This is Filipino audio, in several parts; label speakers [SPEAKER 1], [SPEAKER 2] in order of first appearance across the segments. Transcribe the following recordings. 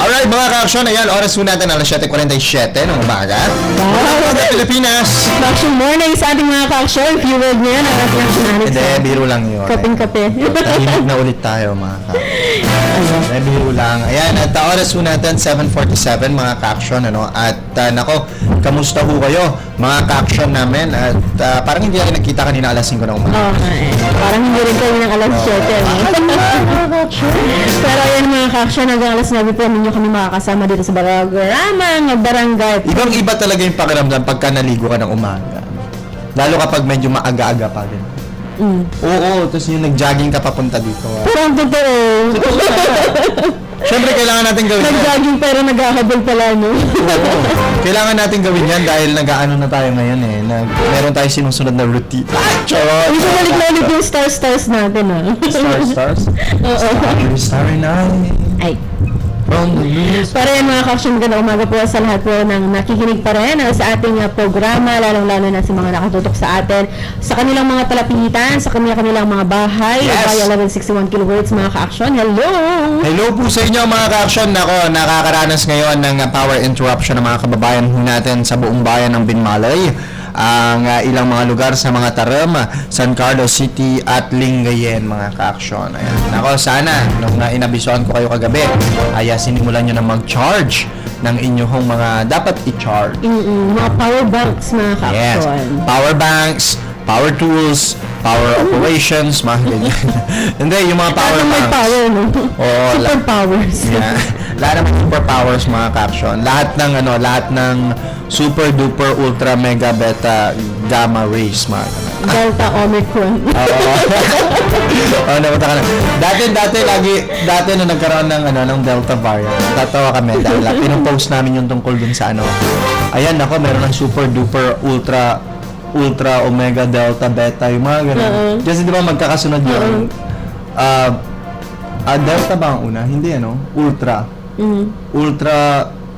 [SPEAKER 1] Alright mga ka-action, ayan, oras po natin alas 7:47 ng umaga.
[SPEAKER 2] Wow!
[SPEAKER 1] Sa Pilipinas.
[SPEAKER 2] Action morning sa ating mga ka-action. Keyword niya na ating nationality.
[SPEAKER 1] Hindi, biro lang yun.
[SPEAKER 2] Kaping-kape.
[SPEAKER 1] Tahimik na ulit tayo mga ka-action. Biro lang. Ayan, at oras po natin 7:47 mga ka-action, ano. At nako, kamusta po kayo mga ka-action namin? At parang hindi natin nagkita kanina alas 5 ng umaga.
[SPEAKER 2] Okay. Parang hindi rin kayo ng alas 7. Pero ayan mga ka-action, hanggang alas 9 po ninyo kami makakasama dito sa Barangay Barangay.
[SPEAKER 1] Ibang-iba talaga yung pakiramdam pagka naligo ka ng umaga. Lalo kapag medyo maaga-aga pa din. Oo, tapos yung nag-jogging ka papunta dito.
[SPEAKER 2] Pero ang totoo.
[SPEAKER 1] Siyempre, kailangan natin gawin yan.
[SPEAKER 2] Nag-jogging pero naghahabol pala, no?
[SPEAKER 1] Oo. Kailangan natin gawin yan dahil nag-ano na tayo ngayon eh. Meron tayo sinusunod na routine. Charot!
[SPEAKER 2] Hindi ko balik na ulit yung stars natin, ah.
[SPEAKER 1] Stars?
[SPEAKER 2] Oo.
[SPEAKER 1] Starry night.
[SPEAKER 2] Ay.
[SPEAKER 1] From the news.
[SPEAKER 2] Para yan mga ka-action, ganda umaga po sa lahat po ng nakikinig pa rin sa ating programa, lalong-lalo na sa mga nakatutok sa atin, sa kanilang mga talapitan, sa kanilang mga bahay,
[SPEAKER 1] Yes.
[SPEAKER 2] via 1161 kHz mga ka-action. Hello!
[SPEAKER 1] Hello po sa inyo mga ka-action. Nako, nakakaranas ngayon ng power interruption ng mga kababayan ho natin sa buong bayan ng Binmalay. Ang ilang mga lugar sa mga Taram, San Carlos City at Lingayen mga ka-action. Ayan. Nako, sana nung inabisoan ko kayo kagabi, ay sinimulan nyo na mag-charge ng inyong mga dapat i-charge.
[SPEAKER 2] Mga power banks mga
[SPEAKER 1] Yes.
[SPEAKER 2] ka-action.
[SPEAKER 1] Power banks, power tools, power operations, mga ganyan. Hindi, yung mga power
[SPEAKER 2] Lahat ng may
[SPEAKER 1] banks.
[SPEAKER 2] power, no?
[SPEAKER 1] Oo,
[SPEAKER 2] Super powers.
[SPEAKER 1] Yeah. Lahat ng superpowers mga caption. Lahat ng super duper ultra mega beta gamma rays mga ganun.
[SPEAKER 2] Delta Omicron.
[SPEAKER 1] Oo. Oo, napunta ka na. Dati na nagkaroon ng Delta variant. Tatawa kami dahil pinupost namin yung tungkol dun sa ayan ako, meron ng super duper ultra omega delta beta yung mga ganun. Kasi di ba magkakasunod yun? Delta ba ang una? Hindi ultra.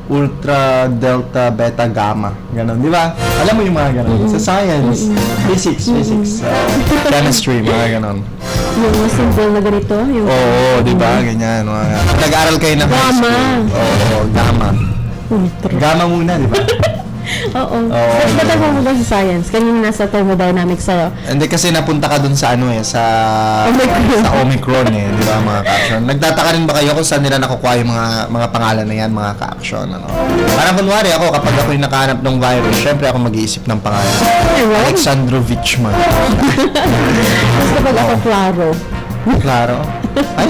[SPEAKER 1] Ultra delta beta gamma. Ganon, di ba? Alam mo yung mga ganon. Sa science, physics, chemistry, mga ganon.
[SPEAKER 2] Yung symbol na ganito. Yung
[SPEAKER 1] Oo, di ba? Ganyan. Nag-aral kayo ng high
[SPEAKER 2] Gamma.
[SPEAKER 1] school. Oo, gamma.
[SPEAKER 2] ultra.
[SPEAKER 1] Gamma muna, di ba?
[SPEAKER 2] Oo.
[SPEAKER 1] Oo.
[SPEAKER 2] Ba't ako ba sa science? Kanina nasa thermodynamics sa'yo.
[SPEAKER 1] Hindi kasi napunta ka dun sa sa
[SPEAKER 2] Omicron.
[SPEAKER 1] sa Omicron di ba mga ka-action? Nagtataka rin ba kayo kung saan nila nakukuha yung mga pangalan na yan mga ka-action Parang kunwari ako kapag ako'y nakahanap ng virus, syempre ako mag-iisip ng pangalan.
[SPEAKER 2] Ay, wow.
[SPEAKER 1] Alexandrovich man.
[SPEAKER 2] Tapos kapag ako klaro.
[SPEAKER 1] Klaro? Ay,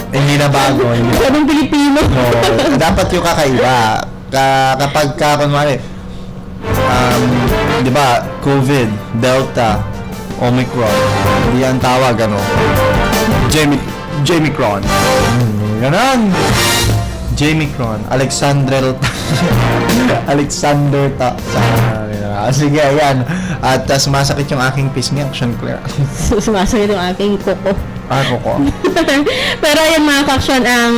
[SPEAKER 1] hindi na bago.
[SPEAKER 2] Anong Pilipino?
[SPEAKER 1] No, dapat yung kakaiba. Kapag kunwari, di ba, COVID, Delta, Omicron, hindi yan tawag, Jamicron. Ganon. Jamicron. Alexander sige, ayan. At sumasakit yung aking pisngi, Action Claire.
[SPEAKER 2] Sumasakit yung aking kuko.
[SPEAKER 1] Ako ko.
[SPEAKER 2] Pero ayun mga ka-action, ang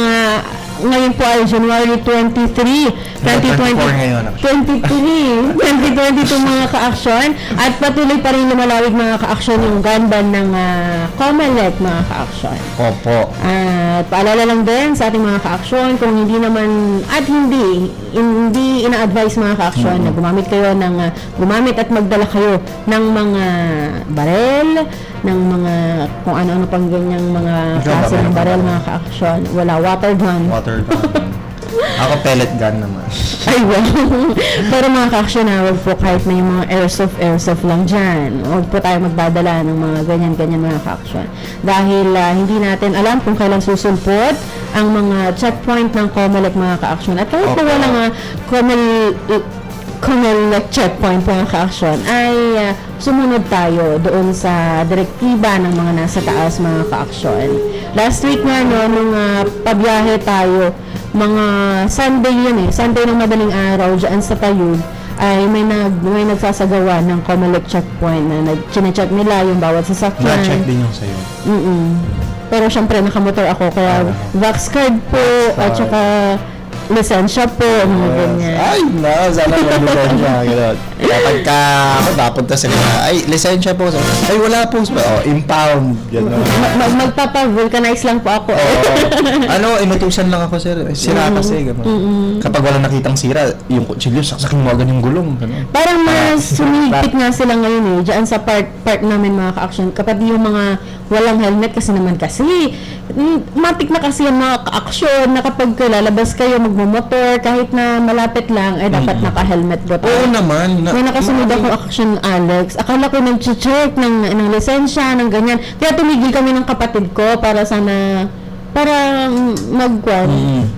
[SPEAKER 2] ngayon po ay January 23, 2020.
[SPEAKER 1] 24 ngayon,
[SPEAKER 2] 2022 mga ka-action. At patuloy pa rin lumalawig mga ka-action yung gun ban ng COMELEC mga ka-action.
[SPEAKER 1] Opo.
[SPEAKER 2] At paalala lang din sa ating mga ka-action kung hindi naman at hindi ina-advise mga ka-action na gumamit at magdala kayo ng mga barel, ng mga kung ano-ano pang ganyang mga klase ng barel mga ka-action. Wala, water gun.
[SPEAKER 1] Water gun. Ako pellet gun naman.
[SPEAKER 2] Ay, wow. Pero mga ka-action huwag po kahit may mga airsoft lang dyan. Huwag po tayo magdadala ng mga ganyan-ganyan mga ka-action. Dahil hindi natin alam kung kailan susulpot ang mga checkpoint ng COMELEC mga ka-action. At kahit na walang COMELEC checkpoint mga ka-action, ay sumunod tayo doon sa direktiba ng mga nasa taas mga ka-action. Last week nga nung pabiyahe tayo, mga Sunday yun Sunday ng madaling araw dyan sa Tayug, ay may nagsasagawa ng COMELEC checkpoint na chine-check nila yung bawat sasakyan.
[SPEAKER 1] Na-check din yung sa'yo.
[SPEAKER 2] Pero syempre nakamotor ako kaya vax card po at saka lisensya po, mga ganyan.
[SPEAKER 1] Ay, na, sana may lisensya. Gano'n. Kapag ka ako napunta sila, ay, lisensya po. Ay, wala po. Oh, impound. Gano'n.
[SPEAKER 2] Magpapa-vulcanize lang po ako.
[SPEAKER 1] Ano, inutusan lang ako, sir. Sira kasi, gano'n. Kapag wala nakitang sira, yung kutsilyo, saksakin mo agad yung gulong. Gano'n.
[SPEAKER 2] Parang mas sumigpit nga sila ngayon dyan sa part namin mga ka-action. Kapag yung mga walang helmet kasi matik na kasi yung mga ka-action na kapag lalabas kayo magmumotor, kahit na malapit lang, ay dapat naka-helmet ka pa.
[SPEAKER 1] Oo naman.
[SPEAKER 2] May nakasunod ako action, Alex. Akala ko nag-check ng lisensya, ng ganyan. Kaya tumigil kami ng kapatid ko para magkwan.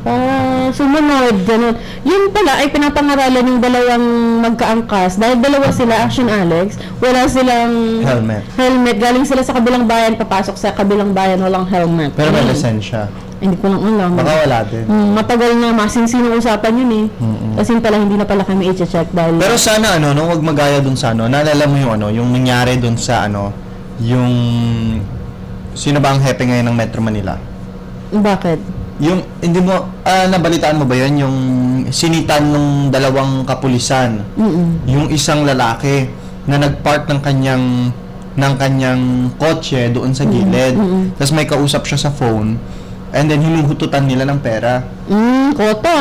[SPEAKER 2] Para sumunod, ganun. Yun pala ay pinapangaralan yung dalawang magkaangkas. Dahil dalawa sila, Action Alex, wala silang helmet. Galing sila sa kabilang bayan, papasok sa kabilang bayan, walang helmet.
[SPEAKER 1] Pero may lisensya.
[SPEAKER 2] Hindi ko lang alam.
[SPEAKER 1] Baka wala din.
[SPEAKER 2] Matagal na, masinsinong usapan yun Kasi pala hindi na pala kami i-check dahil...
[SPEAKER 1] Pero sana wag magaya dun sa naalala mo yung nangyari dun sa yung sino ba ang hepe ngayon ng Metro Manila?
[SPEAKER 2] Bakit?
[SPEAKER 1] Yung hindi mo nabalitaan mo ba yun yung sinitan ng dalawang kapulisan? Yung isang lalaki na nagpark ng kanyang kotse doon sa gilid. Tapos may kausap siya sa phone. And then hinuhututan nila ng pera.
[SPEAKER 2] Kota.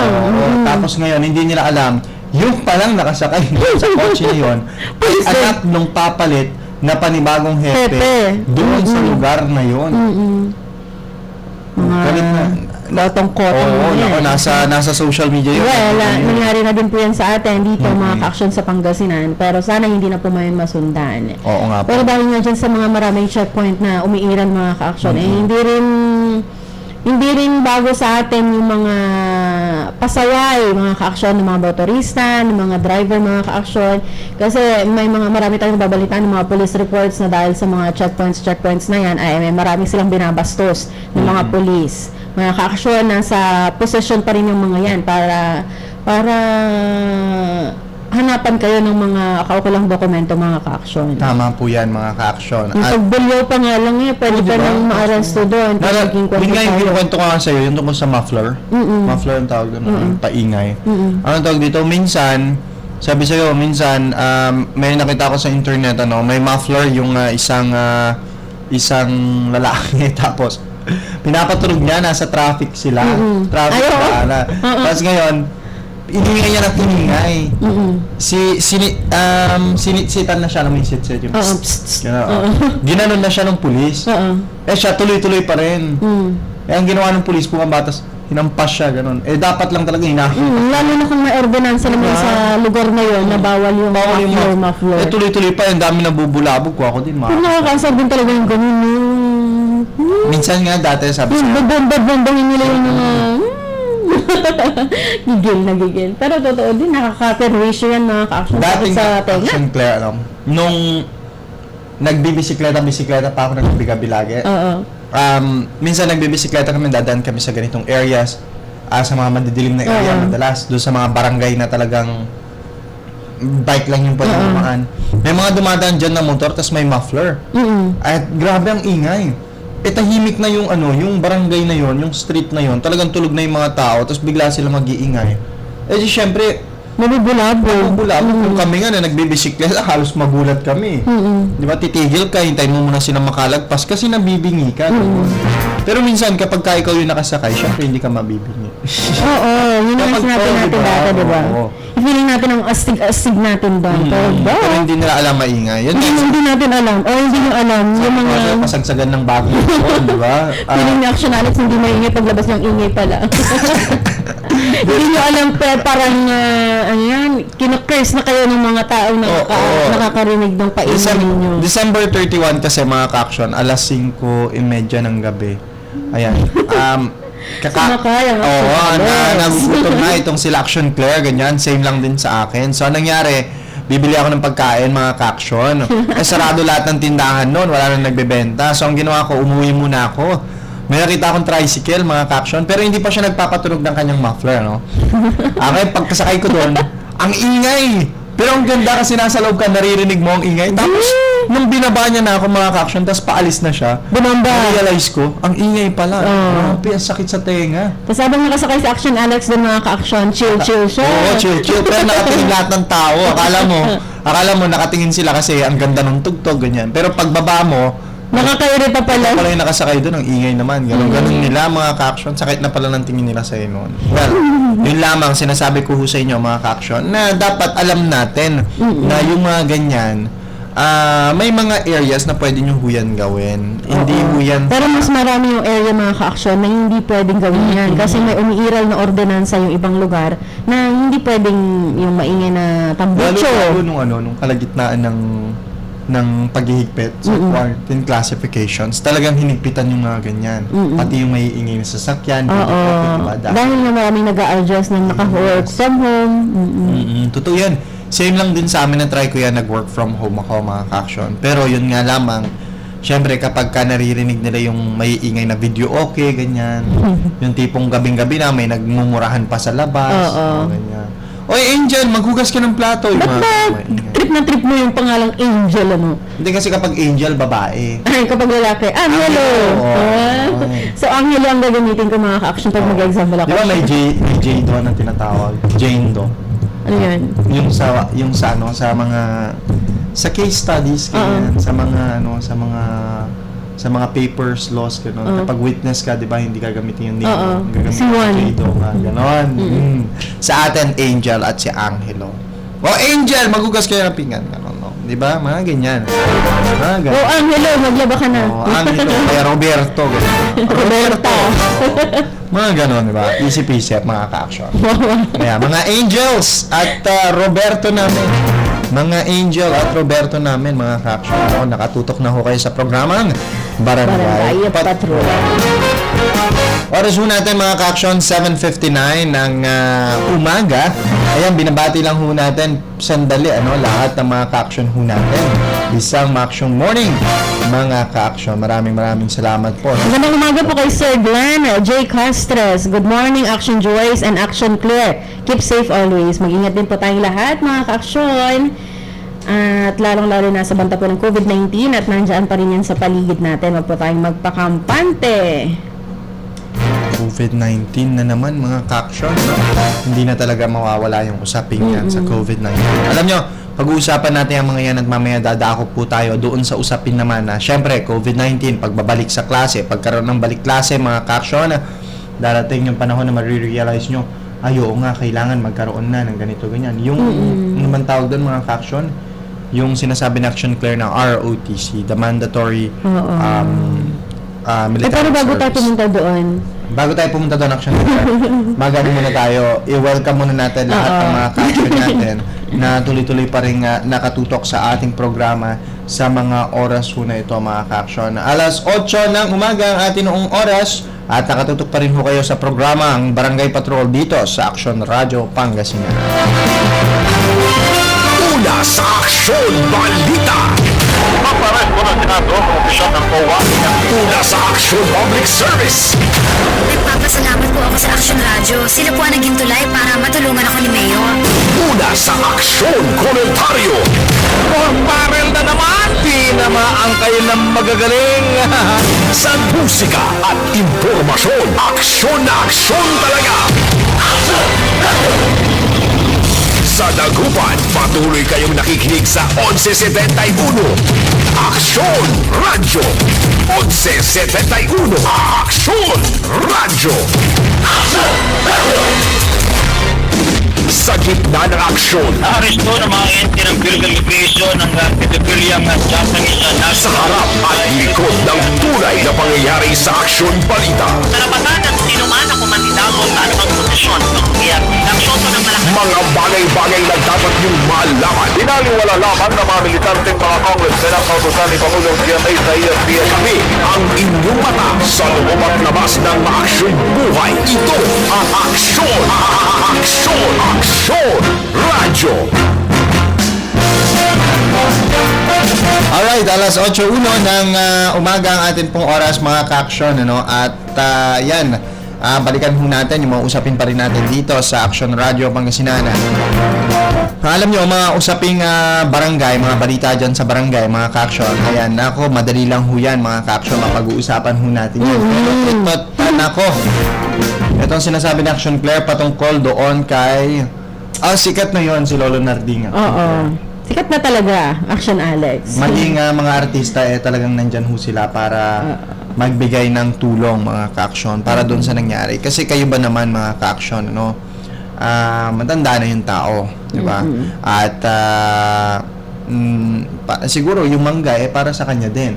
[SPEAKER 1] Tapos ngayon, hindi nila alam, yung palang nakasakay sa kotse na yun, ay anak nung papalit na panibagong hepe doon sa lugar na yun. Galit na.
[SPEAKER 2] Lotong kota.
[SPEAKER 1] Oo, nasa social media yun.
[SPEAKER 2] Nangyari na din po yan sa atin dito, mga ka-action sa Pangasinan. Pero sana hindi na po mayon masundan.
[SPEAKER 1] Oo nga po.
[SPEAKER 2] Pero dahil nga dyan sa mga maraming checkpoint na umiiran mga ka-action, hindi rin bago sa atin yung mga pasaway, mga ka-aksyon ng mga motorista, ng mga driver, mga ka-aksyon. Kasi marami tayong babalitaan ng mga police reports na dahil sa mga checkpoints na yan, ay may marami silang binabastos ng mga police. Mga ka-aksyon, nasa possession pa rin yung mga yan para hanapan kayo ng mga kaukulang dokumento, mga ka-aksyon.
[SPEAKER 1] Tama po yan, mga ka-aksyon.
[SPEAKER 2] Yung pagbulyaw pa nga lang pwede ka nang ma-arresto doon.
[SPEAKER 1] Yun nga yung kinukwento ko nga sa'yo, yung tungkol sa muffler. Muffler ang tawag doon, yung paingay. Ano tawag dito? Minsan, may nakita ko sa internet, may muffler yung isang lalaki, tapos pinapatulog niya, nasa traffic sila. Tapos ngayon, iningay niya ng iningay. Sinisitan na siya ng may sit-sit yung ginanon na siya ng pulis. Siya tuloy-tuloy pa rin. Ang ginawa ng pulis, pumabatas, hinampas siya, gano'n. Dapat lang talaga
[SPEAKER 2] lalo na kung may ordonansa naman sa lugar na yun na bawal yung muffler.
[SPEAKER 1] Tuloy-tuloy pa, yung dami nabubulabog ko ako din.
[SPEAKER 2] Kung nakakasal din talaga yung gano'n
[SPEAKER 1] minsan nga dati sabi
[SPEAKER 2] sa bombardin nila yung mga gigil. Pero totoo din, nakaka-perwisyo yan mga ka-action.
[SPEAKER 1] Dating
[SPEAKER 2] sa
[SPEAKER 1] action Claire, nung nagbibisikleta pa ako nagbigabilage. Minsan nagbibisikleta kami, dadaan kami sa ganitong areas, sa mga madidilim na area madalas, doon sa mga barangay na talagang bike lang yung pwede dumaan. May mga dumadaan dyan na motor, tas may muffler. At grabe ang ingay. Tahimik na yung yung barangay na yon, yung street na yon, talagang tulog na yung mga tao, tapos bigla sila mag-iingay. Di syempre, mabubulabog. Kung kami nga na nagbibisikleta, halos magulat kami. Di ba, titigil ka, hintayin mo muna sila makalagpas kasi nabibingi ka. Pero minsan, kapag ikaw yung nakasakay, syempre hindi ka mabibingi.
[SPEAKER 2] Yun yung sinabi natin dati, di ba? Feeling natin ang astig natin doon.
[SPEAKER 1] Pero hindi nila alam maingay.
[SPEAKER 2] Hindi natin alam. Hindi nyo alam. Yung mga
[SPEAKER 1] pasagsagan ng bago. Di ba?
[SPEAKER 2] Feeling ni Action Alex, hindi maingay paglabas ng ingay pala. Hindi nyo alam, parang kinukurs na kayo ng mga tao na nakakarinig ng paingay ninyo. December
[SPEAKER 1] 31 kasi mga ka-action, alas 5:30 ng gabi. Ayan. Nagugutom na itong sila Action Claire, ganyan, same lang din sa akin. So, nangyari, bibili ako ng pagkain, mga ka-action. Sarado lahat ng tindahan noon, wala nang nagbebenta. So, ang ginawa ko, umuwi muna ako. May nakita akong tricycle, mga ka-action, pero hindi pa siya nagpapatunog ng kanyang muffler, Okay, pagkasakay ko doon, ang ingay! Pero ang ganda kasi nasa loob ka, naririnig mo ang ingay. Tapos, Nung binaba niya na ako mga ka-action, tapos paalis na siya,
[SPEAKER 2] Bumamba.
[SPEAKER 1] realize ko, ang ingay pala.
[SPEAKER 2] Oo.
[SPEAKER 1] Ang sakit sa tenga.
[SPEAKER 2] Tapos habang nakasakay sa Action Alex din mga ka-action, chill siya.
[SPEAKER 1] Oo, chill. Pero nakatingin lahat ng tao. Akala mo nakatingin sila kasi ang ganda ng tugtog, ganyan. Pero pagbaba mo,
[SPEAKER 2] Nakakairita pala.
[SPEAKER 1] pala yung nakasakay doon, ang ingay naman. Ganun nila mga ka-action. Sakit na pala ng tingin nila sa'yo noon. Well, yun lamang sinasabi ko sa inyo mga ka-action na dapat alam natin na yung mga ganyan, may mga areas na pwede nyo huyan gawin. Hindi huyan.
[SPEAKER 2] Pero mas marami yung area mga ka-action na hindi pwedeng gawin yan. Kasi may umiiral na ordinansa yung ibang lugar na hindi pwedeng yung maingay na tambucho.
[SPEAKER 1] Lalo nung kalagitnaan ng paghihigpit sa quarantine classifications, talagang hinigpitan yung mga ganyan. Pati yung may ingay na sasakyan,
[SPEAKER 2] Oo.
[SPEAKER 1] diba?
[SPEAKER 2] Dahil nga maraming nag-a-adjust ng naka-work from home.
[SPEAKER 1] Totoo yan. Same lang din sa amin na try ko yan, nag-work from home ako mga ka-action. Pero yun nga lamang, syempre kapag ka naririnig nila yung may ingay na video okay, ganyan. Yung tipong gabing-gabi na may nagmumurahan pa sa labas.
[SPEAKER 2] Oo.
[SPEAKER 1] Ganyan. Oy, Angel, maghugas ka ng plato. Yung
[SPEAKER 2] Ba't
[SPEAKER 1] mga-
[SPEAKER 2] ba trip na trip mo yung pangalang Angel, ano?
[SPEAKER 1] Hindi kasi kapag Angel, babae.
[SPEAKER 2] Ay, kapag lalaki, Angelo!
[SPEAKER 1] Oo.
[SPEAKER 2] So, Angelo ang gagamitin ko mga ka-action pag mag-example ako.
[SPEAKER 1] Di ba may Jane Do na tinatawag? Jane Do.
[SPEAKER 2] Ano yan?
[SPEAKER 1] Yung sa case studies ganyan, sa mga papers, laws gano'n. Kapag witness ka, 'di ba, hindi gagamitin yung name mo. Gagamitin
[SPEAKER 2] Si Juan.
[SPEAKER 1] yung Jado ka, gano'n. Sa atin Angel at si Angelo. O Angel, maghugas kayo ng pinggan, gano'n, no? 'Di ba? Mga ganyan. Mga ganyan.
[SPEAKER 2] Oh, Angelo, maglaba ka na.
[SPEAKER 1] Angelo, kaya Roberto, gano'n.
[SPEAKER 2] Roberta.
[SPEAKER 1] Mga gano'n, 'di ba? Easy peasy at mga ka-action. Kaya mga angels at Roberto namin. Mga angel at Roberto namin, mga ka-action. Ako, nakatutok na ho kayo sa programang Barangay
[SPEAKER 2] Barangay
[SPEAKER 1] Patrol. Oras ho natin mga ka-action, 7:59 ng umaga. Ayan, binabati lang ho natin sandali, lahat ng mga ka-action ho natin. Isang ma-action morning, mga ka-action. Maraming salamat po.
[SPEAKER 2] Magandang umaga po kay Sir Glenn J. Castres. Good morning, Action Joyce and Action Claire. Keep safe always. Mag-ingat din po tayong lahat, mga ka-action. At lalong-lalo na sa banta po ng COVID-19 at nandiyan pa rin yan sa paligid natin. Huwag po tayong magpakampante.
[SPEAKER 1] COVID-19 na naman mga ka-action, no? Hindi na talaga mawawala yung usapin yan sa COVID-19. Alam nyo, pag-uusapan natin ang mga yan at mamaya dadako po tayo doon sa usapin naman na syempre COVID-19, pagbabalik sa klase, pagkaroon ng balik klase mga ka-action, darating yung panahon na marirealize nyo, ayo nga, kailangan magkaroon na ng ganito, ganyan. Yung naman tawag doon mga ka-action, yung sinasabi na Action Claire ng ROTC, the mandatory military
[SPEAKER 2] Pero bago tayo
[SPEAKER 1] service.
[SPEAKER 2] pumunta doon,
[SPEAKER 1] Bago tayo pumunta doon, Action Claire, magano muna tayo, i-welcome muna natin lahat ng mga ka-action natin na tuloy-tuloy pa rin nakatutok sa ating programa sa mga oras ho na ito mga ka-action. Alas 8 ng umaga ang ating noong oras at nakatutok pa rin ho kayo sa programa ang Barangay Patrol dito sa Action Radio Pangasinan.
[SPEAKER 3] Una sa Aksyon Balita. Paparan ko ng Senado ng opisyal ng COA. Una sa Aksyon Public Service.
[SPEAKER 4] Nagpapasalamat po ako sa Action Radio. Sila po ang naging tulay para matulungan ako ni Mayor.
[SPEAKER 3] Una sa Aksyon Komentaryo. Barel na naman. Tinamaan kayo ng magagaling. Sa musika at impormasyon. Aksyon na aksyon talaga. Sa Dagupan, patuloy kayong nakikinig sa 1171. Aksyon Radyo 1171. Aksyon Radyo. Sa gitna ng aksyon,
[SPEAKER 5] Aresto ng mga ente ng Philippine ng Pedophiliang at Japanese
[SPEAKER 3] sa harap at likod ng tunay na pangyayari sa Aksyon Balita.
[SPEAKER 5] Karapatan ng sinuman na kumandidato sa anumang posisyon ng gobyerno. Ng soto ng malakas.
[SPEAKER 3] Mga bagay-bagay na dapat niyong malaman.
[SPEAKER 6] Pinaliwala lamang ng mga militanteng mga congressmen ang kautusan ni Pangulong GMA sa ESPN.
[SPEAKER 3] Kami ang inyong mata sa loob at labas ng maaksyon buhay. Ito ang Aksyon! Aksyon! Aksyon! Radyo!
[SPEAKER 1] Alright, alas 8:01 ng umaga ang atin pong oras mga ka-action, At yan, balikan ho natin yung mga usapin pa rin natin dito sa Action Radio Pangasinan. Alam nyo, mga usaping barangay, mga balita dyan sa barangay, mga ka-action. Ayan, nako, madali lang ho yan, mga ka-action. Mapag-uusapan ho natin yun. Pero nako, itong sinasabi ni Action Claire patungkol doon kay... sikat na yon si Lolo Narding.
[SPEAKER 2] Oo. Sikat na talaga, Action Alex.
[SPEAKER 1] Maging mga artista, talagang nandyan ho sila para magbigay ng tulong, mga ka-action, para doon sa nangyari. Kasi kayo ba naman, mga ka-action, ano? Matanda na yung tao, di ba? At siguro yung mangga para sa kanya din.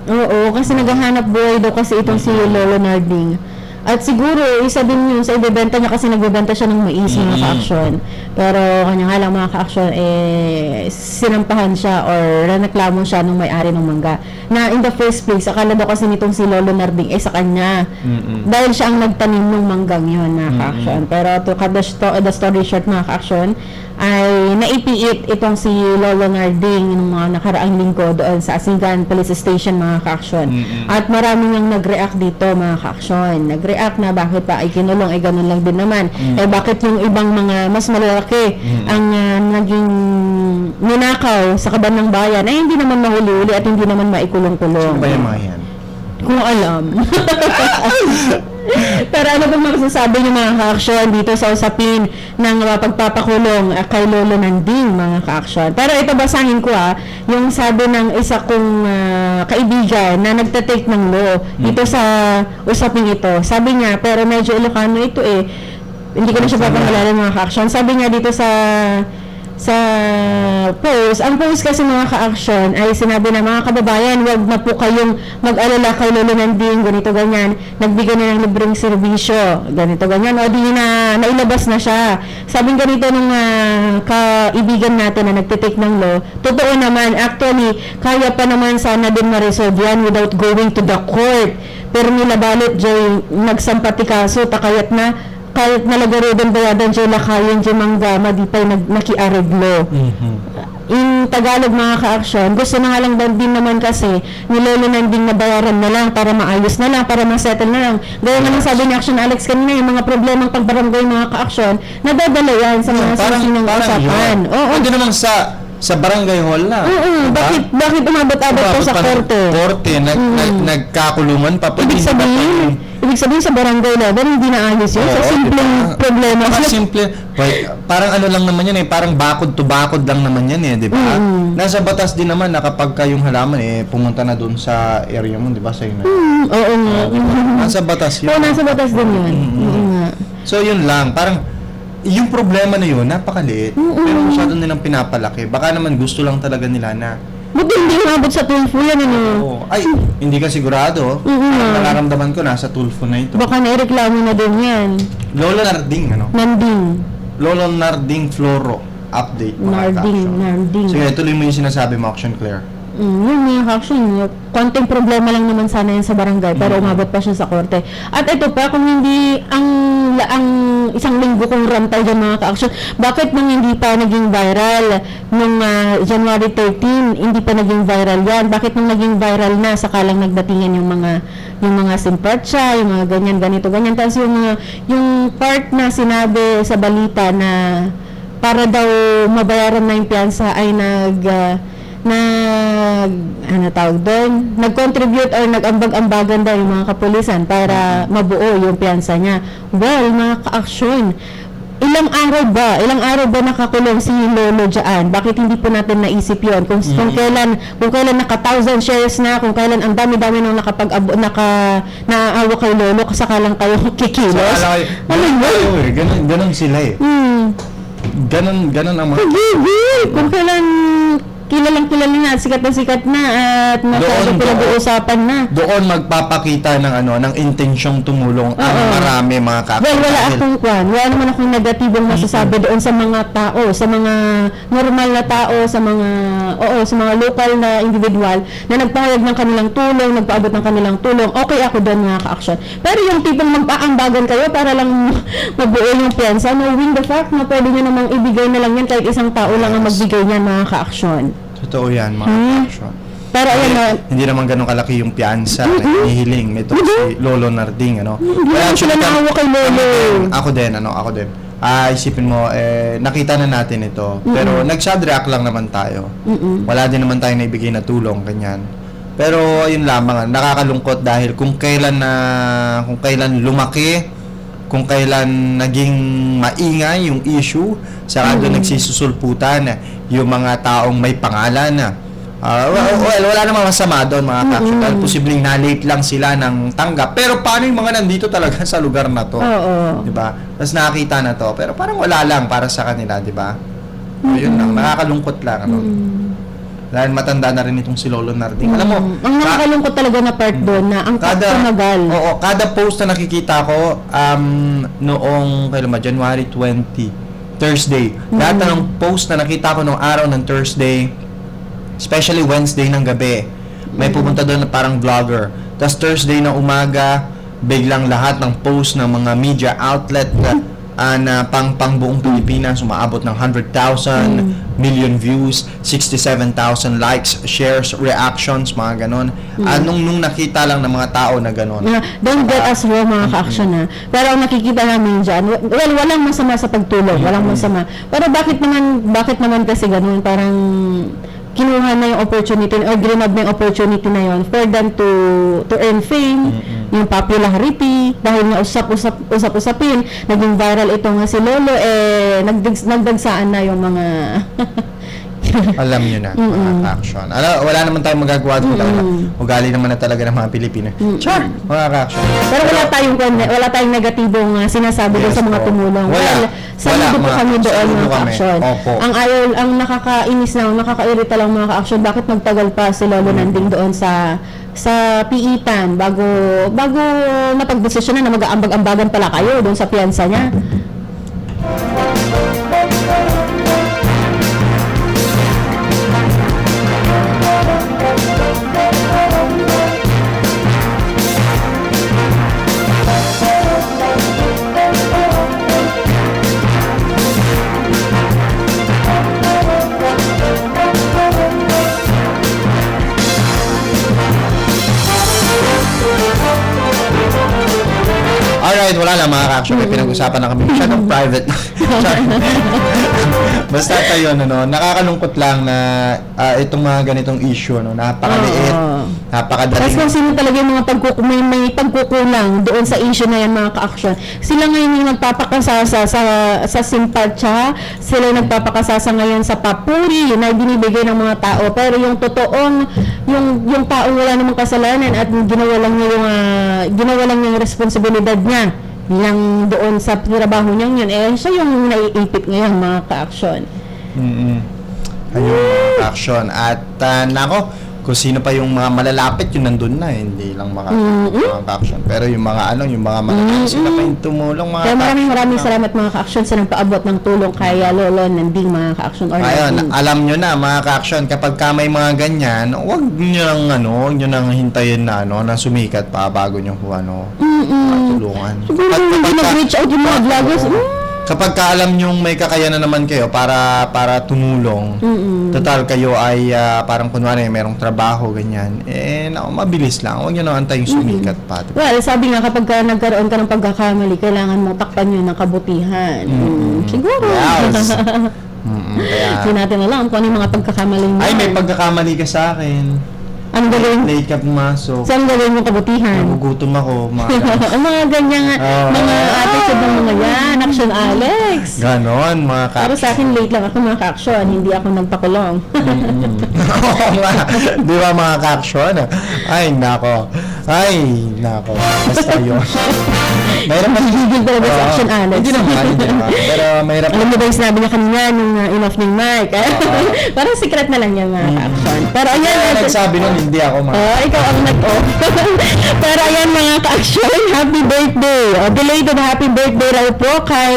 [SPEAKER 2] Oo, kasi naghahanap buhay daw kasi itong si Lolo Narding. At siguro, isa din yun sa ibebenta niya kasi nagbebenta siya ng mais, mga ka-action. Pero kanya nga lang, mga ka-action, sinampahan siya or reklamo siya ng may-ari ng mangga. Na in the first place, akala daw kasi nitong si Lolo Narding sa kanya. Dahil siya ang nagtanim ng manggang yun, mga ka-action. Pero to cut the story short, mga ka-action, ay naipiit itong si Lolo Narding ng mga nakaraang linggo doon sa Asingan Police Station, mga ka-action. At marami nang nag-react dito, mga ka-action. Nag-react na bakit pa ay kinulong, ganun lang din naman. Bakit yung ibang mga mas malalaki ang naging ninakaw sa kaban ng bayan ay hindi naman mahuli-huli at hindi naman maikulong-kulong.
[SPEAKER 1] Sino ba yung mga yan?
[SPEAKER 2] Kung alam. Pero ano ba masasabi niyo, mga ka-action, dito sa usapin ng pagpapakulong kay Lolo Narding, mga ka-action? Pero ito, basahin ko yung sabi ng isa kong kaibigan na nagtatake ng law dito sa usapin ito. Sabi niya, pero medyo Ilocano ito hindi ko na siya papangalanan, mga ka-action. Sabi niya dito sa post, ang post kasi, mga ka-action, ay sinabi na, mga kababayan, wag na po kayong mag-alala kay Lolo Narding, ganito ganyan, nagbigay na ng libreng serbisyo, ganito ganyan, o di na nailabas na siya. Sabing ganito ng kaibigan natin na nagtitake ng law, totoo naman, actually, kaya pa naman sana din ma-resolve yan without going to the court. Pero nilabalot dyan, nagsampati kaso, takayat na, kahit nalagaro din bayadan dyan lakayan dyan mangga, madipay nakiareglo. In Tagalog, mga ka-action, gusto na nga lang din naman kasi ni Lolo Narding na bayaran na lang para maayos na lang, para masettle na lang. Gaya nga lang sabi ni Action Alex kanina, yung mga problemang pagbarangay, mga ka-action, nadadala yan sa mga sisinang usapan. Oo.
[SPEAKER 1] Hindi naman sa barangay hall na.
[SPEAKER 2] Bakit umabot-abot pa sa korte?
[SPEAKER 1] Nagkakulungan pa.
[SPEAKER 2] Ibig sabihin sa barangay level, hindi na ayos yun. Sa simpleng problema.
[SPEAKER 1] Simple. Parang ano lang naman yan parang bakod to bakod lang naman yan di ba? Nasa batas din naman na kapag kayong halaman pumunta na doon sa area mo, di ba? Sa ina.
[SPEAKER 2] Oo nga.
[SPEAKER 1] Nasa batas yun.
[SPEAKER 2] Oo, nasa batas din yun. Oo nga.
[SPEAKER 1] So yun lang, parang yung problema na yun, napakaliit. Pero masyado nilang pinapalaki. Baka naman gusto lang talaga nila na
[SPEAKER 2] Buti hindi umabot sa tulfo yan,
[SPEAKER 1] ay, hindi ka sigurado. Nararamdaman ko nasa tulfo na ito.
[SPEAKER 2] Baka naireklamo na din yan.
[SPEAKER 1] Lolo Narding,
[SPEAKER 2] Nanding.
[SPEAKER 1] Lolo Narding Floro. Update.
[SPEAKER 2] Narding.
[SPEAKER 1] Sige, tuloy mo yung sinasabi mo, Action Claire.
[SPEAKER 2] Yun yung action. Konting problema lang naman sana yan sa barangay, pero umabot pa siya sa korte. At ito pa, kung hindi ang isang linggo kong rantay dyan, mga ka-action, bakit nang hindi pa naging viral nung January 13, hindi pa naging viral yan? Bakit nung naging viral na, sakalang nagdatingan yung mga simpatsa, yung mga ganyan, ganito, ganyan. Tapos yung part na sinabi sa balita na para daw mabayaran na yung piyansa ay nag-contribute or nag-ambag-ambagan daw yung mga kapulisan para mabuo yung piyansa niya. Well, mga ka-action, ilang araw ba nakakulong si Lolo dyan? Bakit hindi po natin naisip yun? Kung kailan naka 1,000 shares na, kung kailan ang dami-dami nang naaawa kay Lolo, sakalang kayo kikilos.
[SPEAKER 1] Ganon sila Ganon ang mga...
[SPEAKER 2] Kung kailan kilalang na, sikat na at masyadong pinag-uusapan na.
[SPEAKER 1] Doon magpapakita ng intensyong tumulong ang marami, mga ka-action.
[SPEAKER 2] Well, wala naman akong negatibong masasabi doon sa mga tao, sa mga normal na tao, sa mga local na individual na nagpahayag ng kanilang tulong, nagpaabot ng kanilang tulong. Okay ako doon, mga ka-action. Pero yung tipong magpaambagan kayo para lang mabuo yung piyansa, knowing the fact na pwede nyo namang ibigay na lang yan kahit isang tao lang ang magbigay niyan, mga ka-action.
[SPEAKER 1] Totoo yan, mga ka-action.
[SPEAKER 2] Pero ayan na,
[SPEAKER 1] Hindi naman ganun kalaki yung piyansa na hinihiling nito si Lolo Narding, ano.
[SPEAKER 2] hindi naman sila naawa kay Lolo.
[SPEAKER 1] Ako din. Isipin mo, nakita na natin ito. Pero nag-sad react lang naman tayo. Wala din naman tayong naibigay na tulong, ganyan. Pero yun lamang, nakakalungkot dahil kung kailan lumaki, kung kailan naging maingay yung issue, saka doon nagsisusulputan yung mga taong may pangalan na wala namang masama doon mga kaksyon. Dahil posibleng na-late lang sila ng tanggap. Pero paano yung mga nandito talaga sa lugar na to?
[SPEAKER 2] Oo.
[SPEAKER 1] Diba? Tapos nakakita na to. Pero parang wala lang para sa kanila, diba? Yun lang. Nakakalungkot lang. Ano? Dahil matanda na rin itong si Lolo Narding. Alam mo,
[SPEAKER 2] Ang nakakalungkot talaga na part doon na ang tumagal.
[SPEAKER 1] kada post na nakikita ko noong kailan ba, January 20, Thursday. Lahat ng post na nakita ko noong araw ng Thursday, especially Wednesday ng gabi, may pupunta doon na parang vlogger. Tapos Thursday na umaga, biglang lahat ng post ng mga media outlet na pang buong Pilipinas, umaabot ng 100,000 million views, 67,000 likes, shares, reactions, mga ganon. Nung nakita lang ng mga tao na ganon.
[SPEAKER 2] Don't get us wrong mga ka-action na. Pero ang nakikita namin dyan, well, walang masama sa pagtulong, walang masama. Pero bakit naman kasi ganun, parang kinuha na yung opportunity or grinab na yung opportunity na yon for them to earn fame, yung popularity, dahil nga usap-usapin, naging viral ito nga si Lolo, nagdagsaan na yung mga
[SPEAKER 1] Alam nyo na, mga ka-action. Wala naman tayong magagawa doon talaga. Ugali naman na talaga ng mga Pilipino. Char! Mga ka-action.
[SPEAKER 2] Pero wala tayong negatibong sinasabi doon sa mga
[SPEAKER 1] po.
[SPEAKER 2] tumulong.
[SPEAKER 1] Wala.
[SPEAKER 2] Saludo po kami doon
[SPEAKER 1] Saludo
[SPEAKER 2] mga
[SPEAKER 1] kami.
[SPEAKER 2] ka-action.
[SPEAKER 1] Opo.
[SPEAKER 2] Ang nakakainis lang, nakakairita lang mga ka-action, bakit magtagal pa si Lolo Nanding doon sa piitan bago napagdesisyon na mag-aambag-ambagan pala kayo doon sa piyansa niya.
[SPEAKER 1] Alright, wala lang mga ka-action. May pinag-usapan na kami. Masyadong private. Basta tayo, nakakalungkot lang na itong mga ganitong issue, napakaliit, napakadaling.
[SPEAKER 2] Tapos kung sino talaga yung mga may pagkukulang doon sa issue na yan mga ka-action, sila ngayon yung nagpapakasasa sa simpatya, sila yung nagpapakasasa ngayon sa papuri na binibigay ng mga tao, pero yung totoong yung taong wala namang kasalanan at ginawa lang niya yung responsibilidad niya bilang doon sa trabaho niya yun, siya yung naiipit ngayon mga ka-action.
[SPEAKER 1] Ayun, action. At nako, kung sino pa yung mga malalapit, yun nandun na, hindi lang mga ka-action. Pero yung mga malalapit, sila pa yung tumulong mga
[SPEAKER 2] Kaya
[SPEAKER 1] ka-action.
[SPEAKER 2] maraming salamat mga ka-action sa nagpaabot ng tulong kay Lolo Nanding mga ka-action.
[SPEAKER 1] Ayun, alam nyo na mga ka-action, kapag ka may mga ganyan, huwag nyo nang hintayin na na sumikat pa bago nyo tulungan.
[SPEAKER 2] Siguro hindi nag-reach out yung mga vloggers.
[SPEAKER 1] Kapag ka alam nyong may kakayanan naman kayo para tumulong, total kayo ay parang kunwari merong trabaho, ganyan, mabilis lang. Huwag nyo nang antayong sumikat pa. Diba?
[SPEAKER 2] Well, sabi nga kapag nagkaroon ka ng pagkakamali, kailangan mo takpan yun ng kabutihan. Siguro.
[SPEAKER 1] Yes. Kaya,
[SPEAKER 2] Hindi natin alam kung ano yung mga pagkakamali mo.
[SPEAKER 1] ay, may pagkakamali ka sa akin.
[SPEAKER 2] Ang gawin?
[SPEAKER 1] Late ka pumasok.
[SPEAKER 2] Saan gawin mo kabutihan?
[SPEAKER 1] Nagugutom ako.
[SPEAKER 2] Ang mga ganyan, mga attitude ng mga yan. Action Alex.
[SPEAKER 1] Ganon, mga
[SPEAKER 2] Pero sa akin, late lang ako mga ka-action. Hindi ako nagpakulong.
[SPEAKER 1] Oo nga. Di ba mga ka-action? Ay, nako. Basta yun. Mahirap
[SPEAKER 2] Gigil talaga sa Action Alex.
[SPEAKER 1] Hindi naman. Pero mahirap.
[SPEAKER 2] Alam mo ba yung sinabi niya kanina nung in-off ng mic? Parang secret na lang yung mga ka-action. Pero ayan.
[SPEAKER 1] Kaya nagsabi nun, hindi ako
[SPEAKER 2] Ikaw ang nag-off. Pero ayan mga ka-action, happy birthday. Belated happy birthday raw po kay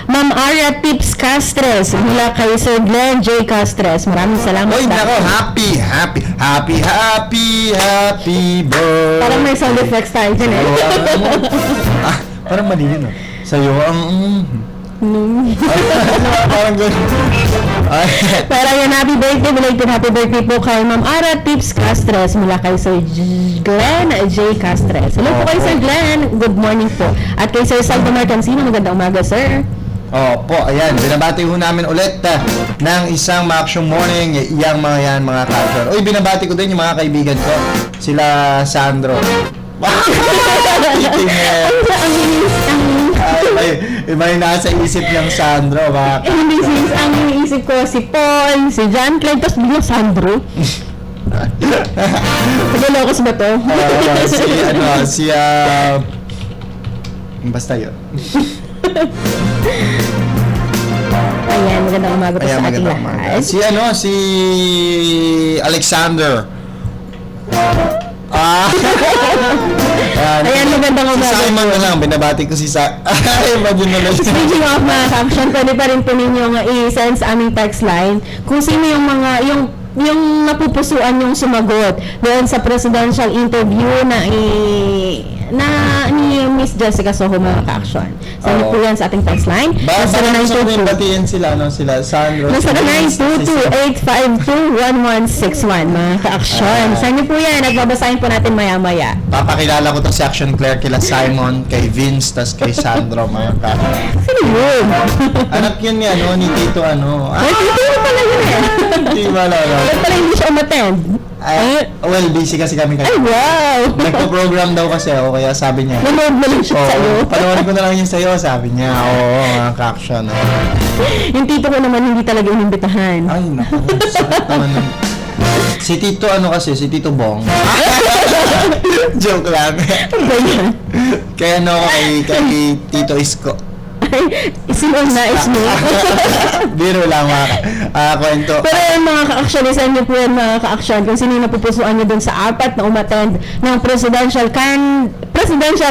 [SPEAKER 2] Ma'am Aria Tips Castres mula kay Sir Glenn J. Castres. Maraming salamat.
[SPEAKER 1] Uy, nako, happy birthday.
[SPEAKER 2] Parang may sound effects tayo dyan eh.
[SPEAKER 1] Parang mali yun, Sa'yo ang Parang gano'n. Ay,
[SPEAKER 2] Pero yun, belated happy birthday po kay Ma'am Ara Tips Castres mula kay Sir Glenn J. Castres. Hello po kay Sir Glenn, good morning po. At kay Sir Salvo Marcansino, magandang umaga, sir.
[SPEAKER 1] Opo, ayan. Binabati ho namin ulit ng isang Maaksyong Morning yung mga yan, mga ka-action. Uy, binabati ko din yung mga kaibigan ko. Sila Sandro. Iba yung nasa isip niyang Sandro.
[SPEAKER 2] Hindi sis, ang iniisip ko si Paul, si John Clegg, tapos biglang Sandro. Tagalocos ba to?
[SPEAKER 1] Basta yun.
[SPEAKER 2] Ayan, magandang umaga po sa ating lahat.
[SPEAKER 1] Si Alexander.
[SPEAKER 2] Ayan, magandang
[SPEAKER 1] Si
[SPEAKER 2] umaga
[SPEAKER 1] Simon
[SPEAKER 2] po.
[SPEAKER 1] na lang, binabati ko si Imagine mo lang.
[SPEAKER 2] Speaking of mga caption, pwede pa rin po ninyong i-send sa aming text line kung sino yung mga, yung napupusuan yung sumagot doon sa presidential interview na ni Miss Jessica Soho, mga ka-action. Send niyo po yan sa ating text line.
[SPEAKER 1] Basta na batiin sila, Sandro.
[SPEAKER 2] Nasa 922-852-1161, mga ka-action. Send niyo po yan at babasahin po natin maya-maya.
[SPEAKER 1] Papakilala ko to si Action Claire kila Simon, kay Vince, tas kay Sandro, mga ka-action.
[SPEAKER 2] Sino yun?
[SPEAKER 1] Anak yun ni Tito
[SPEAKER 2] Ay, tito pala yun eh.
[SPEAKER 1] Hindi ba lang.
[SPEAKER 2] Ba't pala hindi siya umattend?
[SPEAKER 1] Well, busy kasi kami
[SPEAKER 2] Ay,
[SPEAKER 1] kayo.
[SPEAKER 2] wow!
[SPEAKER 1] Nagpo-program daw kasi ako, kaya sabi niya.
[SPEAKER 2] Nanood na lang siya sa'yo.
[SPEAKER 1] Panoorin ko na lang yun sa'yo, sabi niya. Oo, mga ka-action.
[SPEAKER 2] Yung tito ko naman hindi talaga inimbitahan.
[SPEAKER 1] Ay, naku. Sakit naman nun. Si Tito si Tito Bong. Joke lang.
[SPEAKER 2] Ano ba yan?
[SPEAKER 1] Kaya kay Tito Isko.
[SPEAKER 2] Ay, is mo.
[SPEAKER 1] Biro lang mga kwento.
[SPEAKER 2] Pero yung mga ka-action, isan niyo po yan mga ka-action kung sino yung napupusuan niyo dun sa apat na umattend ng presidential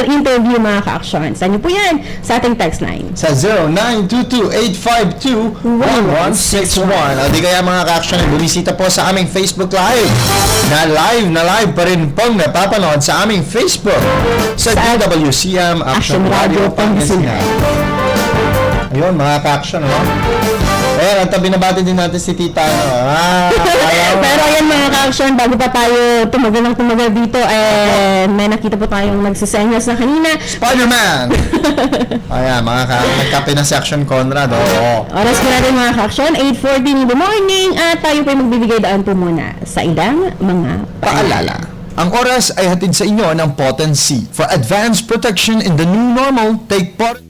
[SPEAKER 2] interview, mga ka-action. Isan niyo po yan sa ating text line.
[SPEAKER 1] Sa 0922-852-1161. O di kaya mga ka-action, bumisita po sa aming Facebook Live. Na live pa rin pong napapanood sa aming Facebook. Sa DWCM Action Radio Pangasinan. Ayun, mga ka-action, Ayan, at binabati din natin si Tita,
[SPEAKER 2] Pero ayan mga ka-action, bago pa tayo tumagal dito, may nakita po tayong nagsisenyas na kanina.
[SPEAKER 1] Spider-Man! Ayan, nagkape na si Action Conrad,
[SPEAKER 2] Oras ko natin mga ka-action, 8:40 in the morning, at tayo po magbibigay daan po muna sa ilang mga
[SPEAKER 1] Paalala. Ang oras ay hatid sa inyo ng Potency. For advanced protection in the new normal, take part.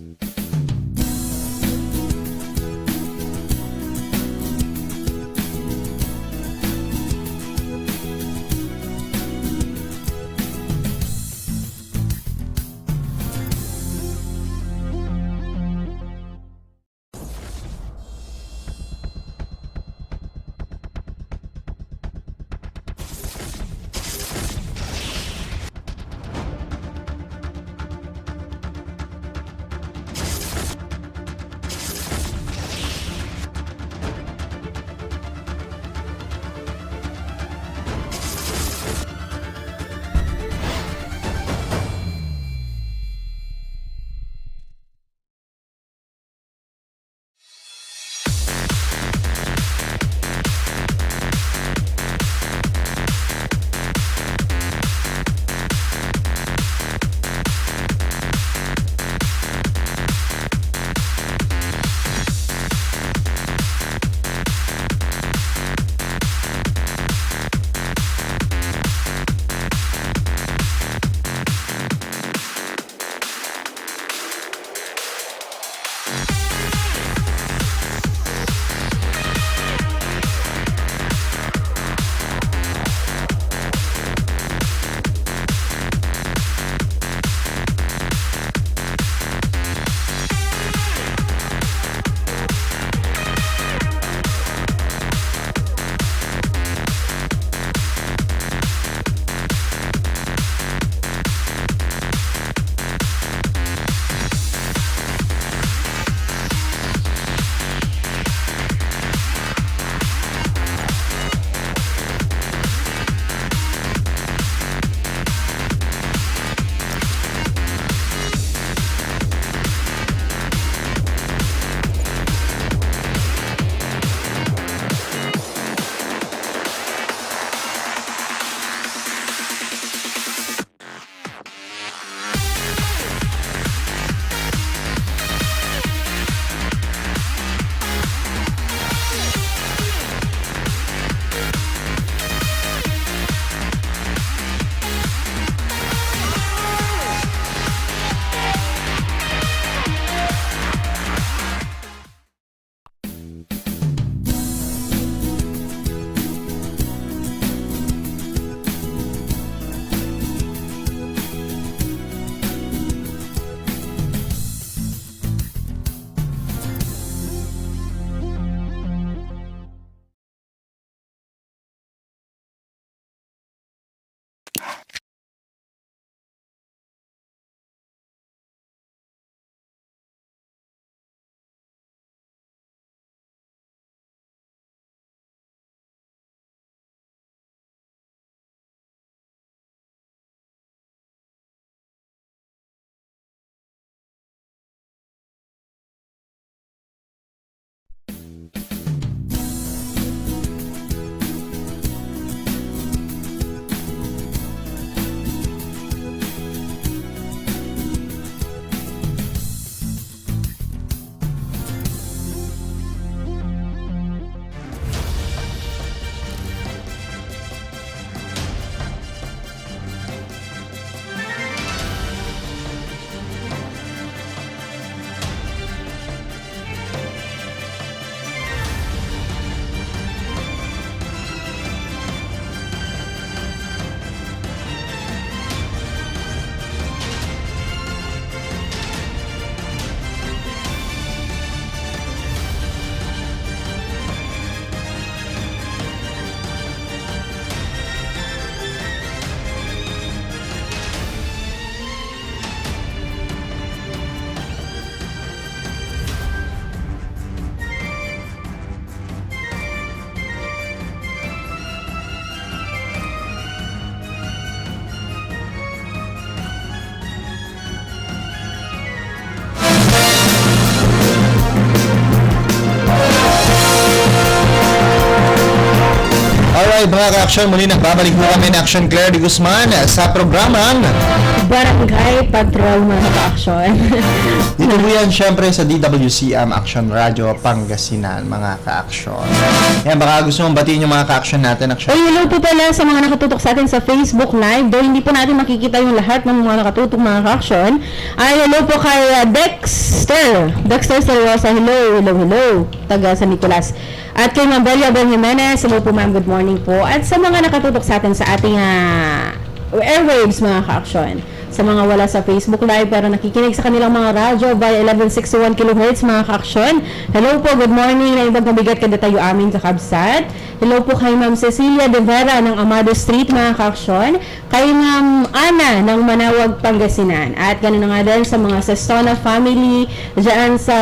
[SPEAKER 1] Alright mga ka-action, muli nagbabalik po kami ng Action Claire de Guzman sa programang
[SPEAKER 2] Barangay Patrol mga ka-action.
[SPEAKER 1] dito po yan syempre sa DWCM Action Radio Pangasinan mga ka-action. Yan, baka gusto mong batiin yung mga ka-action natin. Action.
[SPEAKER 2] Ay, hello po pala sa mga nakatutok sa atin sa Facebook Live. Though hindi po natin makikita yung lahat ng mga nakatutok mga ka-action. Ay, hello po kay Dexter Seryosa. Hello. Taga San Nicolas. At kay Ma'am Belia Ben Jimenez. Hello po ma'am, good morning po. At sa mga nakatutok sa atin sa ating airwaves mga ka-action. Sa mga wala sa Facebook Live pero nakikinig sa kanilang mga radyo via 1161 kHz mga ka-action. Hello po, good morning na ibang mabigat kada tayo amin kakabsat. Hello po kay Ma'am Cecilia De Vera ng Amado Street mga ka-action. Kay Ma'am Ana ng Manawag, Pangasinan. At ganoon nga din sa mga Sestona family dyan sa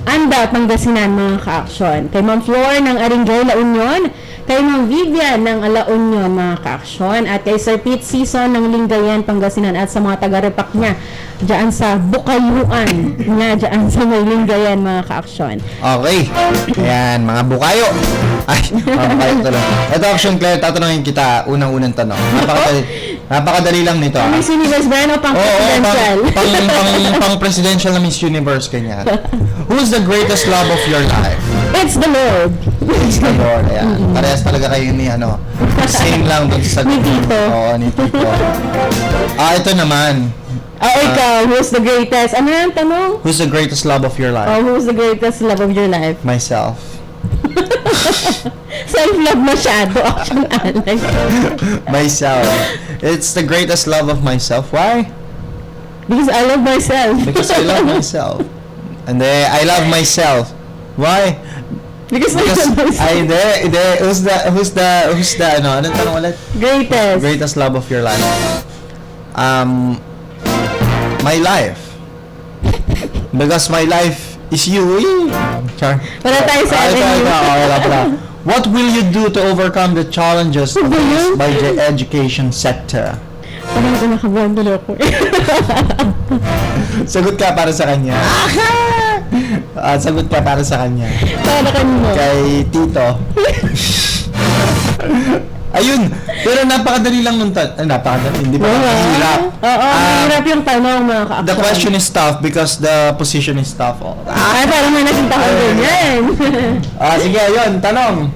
[SPEAKER 2] Anda, Pangasinan mga ka-action. Kay Ma'am Flor ng Aringay, La Union. Kay Ma'am Vivian ng La Union mga ka-action. At kay Sir Pete Season ng Lingayen, Pangasinan. At sa mga taga-repak niya dyan sa Bukayuan nga dyan sa may Lingayen mga ka-action.
[SPEAKER 1] Okay. Ayan, mga bukayo. Ay, mga bukayo tuloy. Ito Action Claire, tatanungin kita. Unang-unang tanong. Napakadali lang nito.
[SPEAKER 2] Miss Universe ba yan o pang
[SPEAKER 1] Oo,
[SPEAKER 2] presidential?
[SPEAKER 1] pang presidential na Miss Universe kanya. Who's the greatest love of your life?
[SPEAKER 2] It's the Lord.
[SPEAKER 1] It's the Lord. Ayan. Parehas talaga kayo ni same lang dun sa
[SPEAKER 2] Ni Tito.
[SPEAKER 1] Oo, ni Tito. Ito naman.
[SPEAKER 2] Ikaw, who's the greatest? Ano yan tanong?
[SPEAKER 1] Who's the greatest love of your life?
[SPEAKER 2] Who's the greatest love of your life?
[SPEAKER 1] Myself.
[SPEAKER 2] Self-love masyado. Action Alex.
[SPEAKER 1] Myself. It's the greatest love of myself. Why?
[SPEAKER 2] Because I love myself.
[SPEAKER 1] Because I love myself. And I love myself. Why?
[SPEAKER 2] Because I
[SPEAKER 1] Because
[SPEAKER 2] love myself.
[SPEAKER 1] who's the anong tanong ulit?
[SPEAKER 2] Greatest.
[SPEAKER 1] Greatest love of your life. My life. Because my life is you. Char.
[SPEAKER 2] Wala tayo sa
[SPEAKER 1] Ito,
[SPEAKER 2] avenue.
[SPEAKER 1] wala pala. What will you do to overcome the challenges
[SPEAKER 2] Ano ba yun?
[SPEAKER 1] faced by the education sector?
[SPEAKER 2] Parang ako nakabundol ako.
[SPEAKER 1] Sagot ka para sa kanya. Sagot ka para sa kanya.
[SPEAKER 2] Para kanino?
[SPEAKER 1] Kay Tito. Ayun. Pero napakadali lang nung napakadali. Hindi pa hirap.
[SPEAKER 2] Oo, hirap yung tanong mga ka-action.
[SPEAKER 1] The question is tough because the position is tough.
[SPEAKER 2] Parang may nakita ko din yan.
[SPEAKER 1] Sige, ayun. Tanong.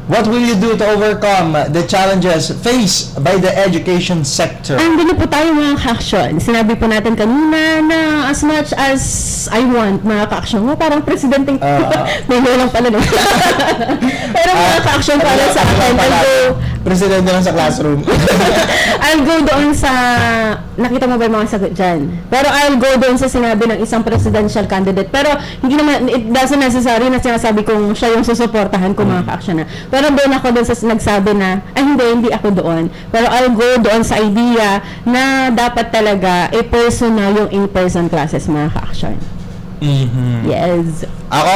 [SPEAKER 1] What will you do to overcome the challenges faced by the education sector?
[SPEAKER 2] Andun na po tayo mga ka-action. Sinabi po natin kanina na as much as I want mga ka-action mo, parang presidente may lang pala no. Pero mga ka-action para sa akin,
[SPEAKER 1] Presidente lang sa classroom.
[SPEAKER 2] I'll go doon sa, nakita mo ba yung mga sagot dyan? Pero I'll go doon sa sinabi ng isang presidential candidate. Pero hindi naman, it doesn't necessary na sinasabi kong siya yung susuportahan ko mga ka-action na. Pero doon ako doon sa nagsabi na, hindi ako doon. Pero I'll go doon sa idea na dapat talaga i-personal yung in-person classes mga ka-action.
[SPEAKER 1] Mm-hmm.
[SPEAKER 2] Yes.
[SPEAKER 1] Ako,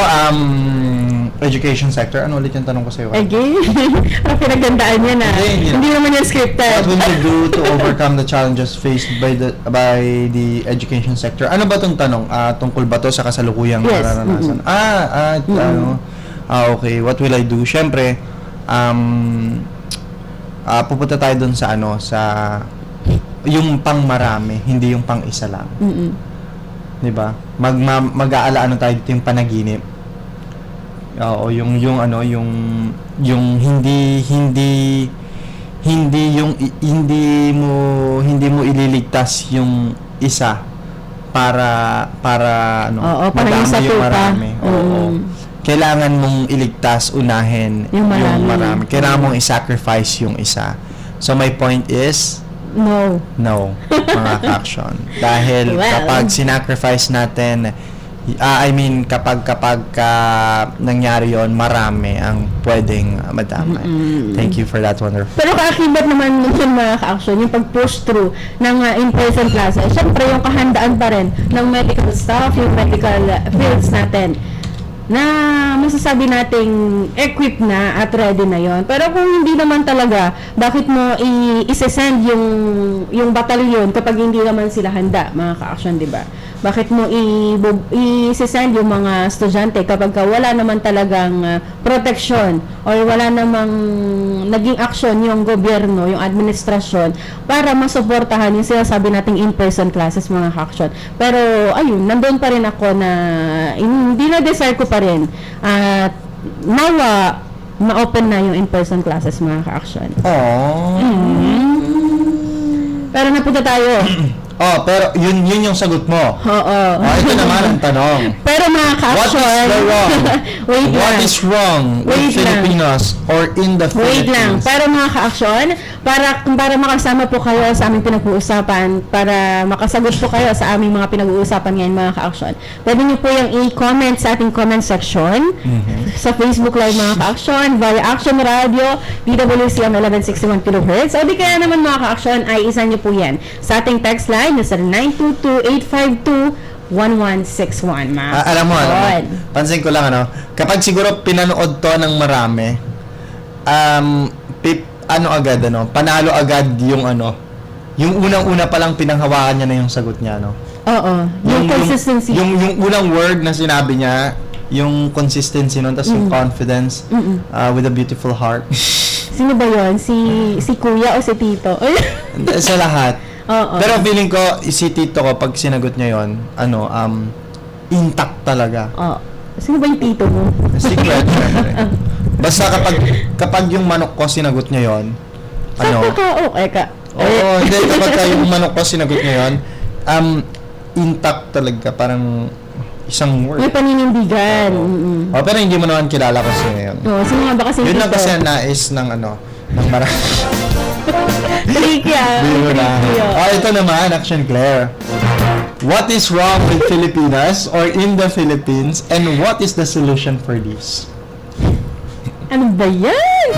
[SPEAKER 1] education sector. Ano ulit yung tanong ko sa'yo?
[SPEAKER 2] Again? Ang pinagandaan niya na.
[SPEAKER 1] Hindi.
[SPEAKER 2] Hindi naman yan scripted.
[SPEAKER 1] What will you do to overcome the challenges faced by the education sector? Ano ba itong tanong? Tungkol ba to sa kasalukuyang
[SPEAKER 2] Yes.
[SPEAKER 1] nararanasan? Okay. What will I do? Siyempre, pupunta tayo dun sa sa yung pang marami, hindi yung pang isa lang. Diba? Mag-aalaano tayo dito yung panaginip. Oo, yung hindi mo ililigtas yung isa para
[SPEAKER 2] Oo, para yung sa
[SPEAKER 1] madami yung
[SPEAKER 2] tupa.
[SPEAKER 1] marami. Oo. Kailangan mong iligtas unahin
[SPEAKER 2] Yung marami.
[SPEAKER 1] Kailangan mong i-sacrifice yung isa. So my point is
[SPEAKER 2] No.
[SPEAKER 1] mga ka-action. Dahil
[SPEAKER 2] Well.
[SPEAKER 1] kapag sinacrifice natin, kapag nangyari yon, marami ang pwedeng madamay. Thank you for that wonderful.
[SPEAKER 2] Pero kaakibat naman yun mga ka-action, yung pag-push through ng in-person classes. Siyempre, yung kahandaan pa rin ng medical staff, yung medical fields natin, na masasabi nating equipped na at ready na yon. Pero kung hindi naman talaga, bakit mo i-send yung batalyon kapag hindi naman sila handa, mga ka-action, di ba? Bakit mo i-send yung mga estudyante kapag ka wala naman talagang proteksyon or wala namang naging aksyon yung gobyerno, yung administrasyon para masuportahan yung sinasabi nating in-person classes mga ka-aksyon. Pero ayun, nandun pa rin ako na hindi na-desire ko pa rin at nawa ma-open na yung in-person classes mga ka-aksyon.
[SPEAKER 1] Oh.
[SPEAKER 2] Pero napunta tayo.
[SPEAKER 1] Oh, pero yun yung sagot mo.
[SPEAKER 2] Oo.
[SPEAKER 1] Ito naman ang tanong.
[SPEAKER 2] Pero mga
[SPEAKER 1] What
[SPEAKER 2] ka-aksyon,
[SPEAKER 1] is the wrong?
[SPEAKER 2] wait
[SPEAKER 1] What
[SPEAKER 2] lang.
[SPEAKER 1] is wrong with
[SPEAKER 2] Wait lang.
[SPEAKER 1] Filipinos or in the
[SPEAKER 2] Wait lang.
[SPEAKER 1] Philippines?
[SPEAKER 2] Para mga ka-aksyon, para makasama po kayo sa aming pinag-uusapan, para makasagot po kayo sa aming mga pinag-uusapan ngayon mga ka-aksyon, pwede niyo po yung i-comment sa ating comment section sa Facebook Live mga ka-aksyon, via Action Radio, PWCM 1161 kHz, o di kaya naman mga ka-aksyon ay isa niyo po yan sa ating text line na sa 922-852-1161 mga
[SPEAKER 1] Alam mo,
[SPEAKER 2] ka-aksyon.
[SPEAKER 1] pansin ko lang kapag siguro pinanood to ng marami, panalo agad yung yung unang-una pa lang pinanghawakan niya na yung sagot niya,
[SPEAKER 2] Oo. Yung consistency.
[SPEAKER 1] Yung unang word na sinabi niya, yung consistency nun, tapos yung confidence, with a beautiful heart.
[SPEAKER 2] Sino ba yon? Si kuya o si tito?
[SPEAKER 1] Sa lahat.
[SPEAKER 2] Oo.
[SPEAKER 1] Pero feeling ko, si Tito ko, pag sinagot niya yon, intact talaga.
[SPEAKER 2] Oo. Sino ba yung tito mo?
[SPEAKER 1] Secret, syempre. Basta kapag yung manok ko sinagot niya yon,
[SPEAKER 2] Sakto ka, okay ka.
[SPEAKER 1] Oo, hindi, kapag yung manok ko sinagot niya yon, intact talaga, parang isang word.
[SPEAKER 2] May paninindigan.
[SPEAKER 1] Oh, pero hindi mo naman kilala kasi ngayon.
[SPEAKER 2] Oo, sino nga ba kasi
[SPEAKER 1] Yun lang
[SPEAKER 2] tito?
[SPEAKER 1] kasi ang nais ng marami.
[SPEAKER 2] Tricky ah.
[SPEAKER 1] Biro na.
[SPEAKER 2] Tricky, oh.
[SPEAKER 1] Oh, ito naman, Action Claire. What is wrong with Filipinas or in the Philippines, and what is the solution for this?
[SPEAKER 2] Ano ba yan?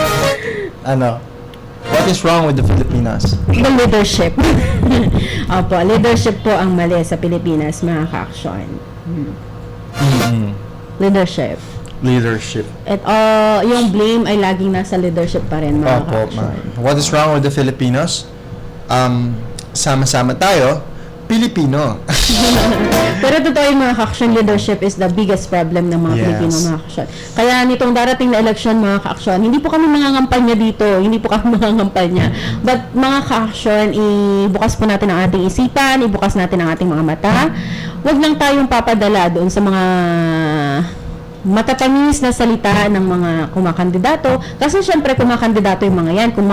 [SPEAKER 1] What is wrong with the Filipinas?
[SPEAKER 2] The leadership. Opo, leadership po ang mali sa Pilipinas, mga ka-aksyon. Leadership.
[SPEAKER 1] Leadership.
[SPEAKER 2] At yung blame ay laging nasa leadership pa rin, mga
[SPEAKER 1] Opo,
[SPEAKER 2] ka-aksyon.
[SPEAKER 1] what is wrong with the Filipinos? Sama-sama tayo, Pilipino.
[SPEAKER 2] Pero totoo yung mga ka-aksyon, leadership is the biggest problem ng mga
[SPEAKER 1] Yes.
[SPEAKER 2] Pilipino mga ka-aksyon. Kaya nitong darating na election mga ka-aksyon, hindi po kami mangangampanya dito, hindi po kami mangangampanya. But mga ka-aksyon, ibukas po natin ang ating isipan, ibukas natin ang ating mga mata. Huwag lang tayong papadala doon sa mga matatamis na salita ng mga kumakandidato kasi syempre kumakandidato yung mga yan kung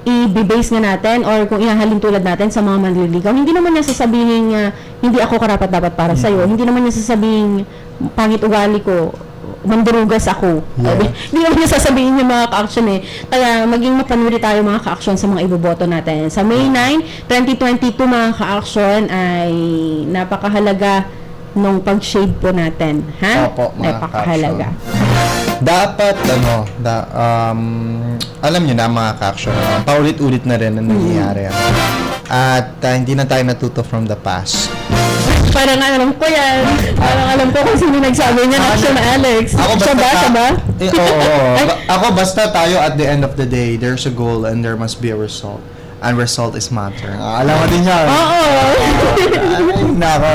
[SPEAKER 2] i-base nga natin or kung ihahalin tulad natin sa mga manliligaw, hindi naman niya sasabihin hindi ako karapat dapat para sa'yo, hindi naman niya sasabihin pangit ugali ko, mandurugas ako. Hindi naman niya sasabihin yung mga ka-action kaya maging mapanuri tayo mga ka-action sa mga iboboto natin sa May 9, 2022 mga ka-action ay napakahalaga nung pag-shade po natin, ha?
[SPEAKER 1] Opo, mga
[SPEAKER 2] napakahalaga.
[SPEAKER 1] Dapat, alam nyo na mga ka-action, paulit-ulit na rin ang nangyayari. At hindi na tayo natuto from the past.
[SPEAKER 2] Parang alam ko yan. Parang alam ko kung sino nagsabi niya. Action Alex. Siya ba?
[SPEAKER 1] Ako basta tayo at the end of the day, there's a goal and there must be a result. And result is matter. Alam mo din yan.
[SPEAKER 2] Oo.
[SPEAKER 1] Nako.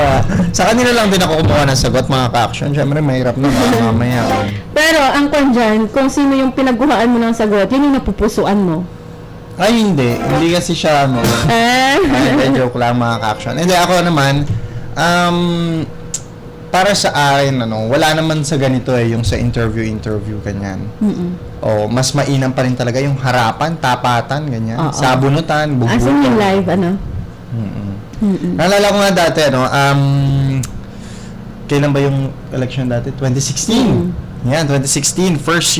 [SPEAKER 1] Sa kanila lang din ako kumuha ng sagot, mga ka-action. Siyempre, mahirap na mamaya.
[SPEAKER 2] Pero ang kwan dyan, kung sino yung pinagguhaan mo ng sagot, yun yung napupusuan mo.
[SPEAKER 1] Ay, hindi. Hindi kasi siya, Ay, joke lang, mga ka-action. Hindi, ako naman, para sa akin, wala naman sa ganito yung sa interview, ganyan. O, mas mainam pa rin talaga yung harapan, tapatan, ganyan.
[SPEAKER 2] Oo.
[SPEAKER 1] Sabunutan, bubuto.
[SPEAKER 2] As in yung live,
[SPEAKER 1] Naalala ko nga dati, kailan ba yung election dati? 2016. Yan, 2016. First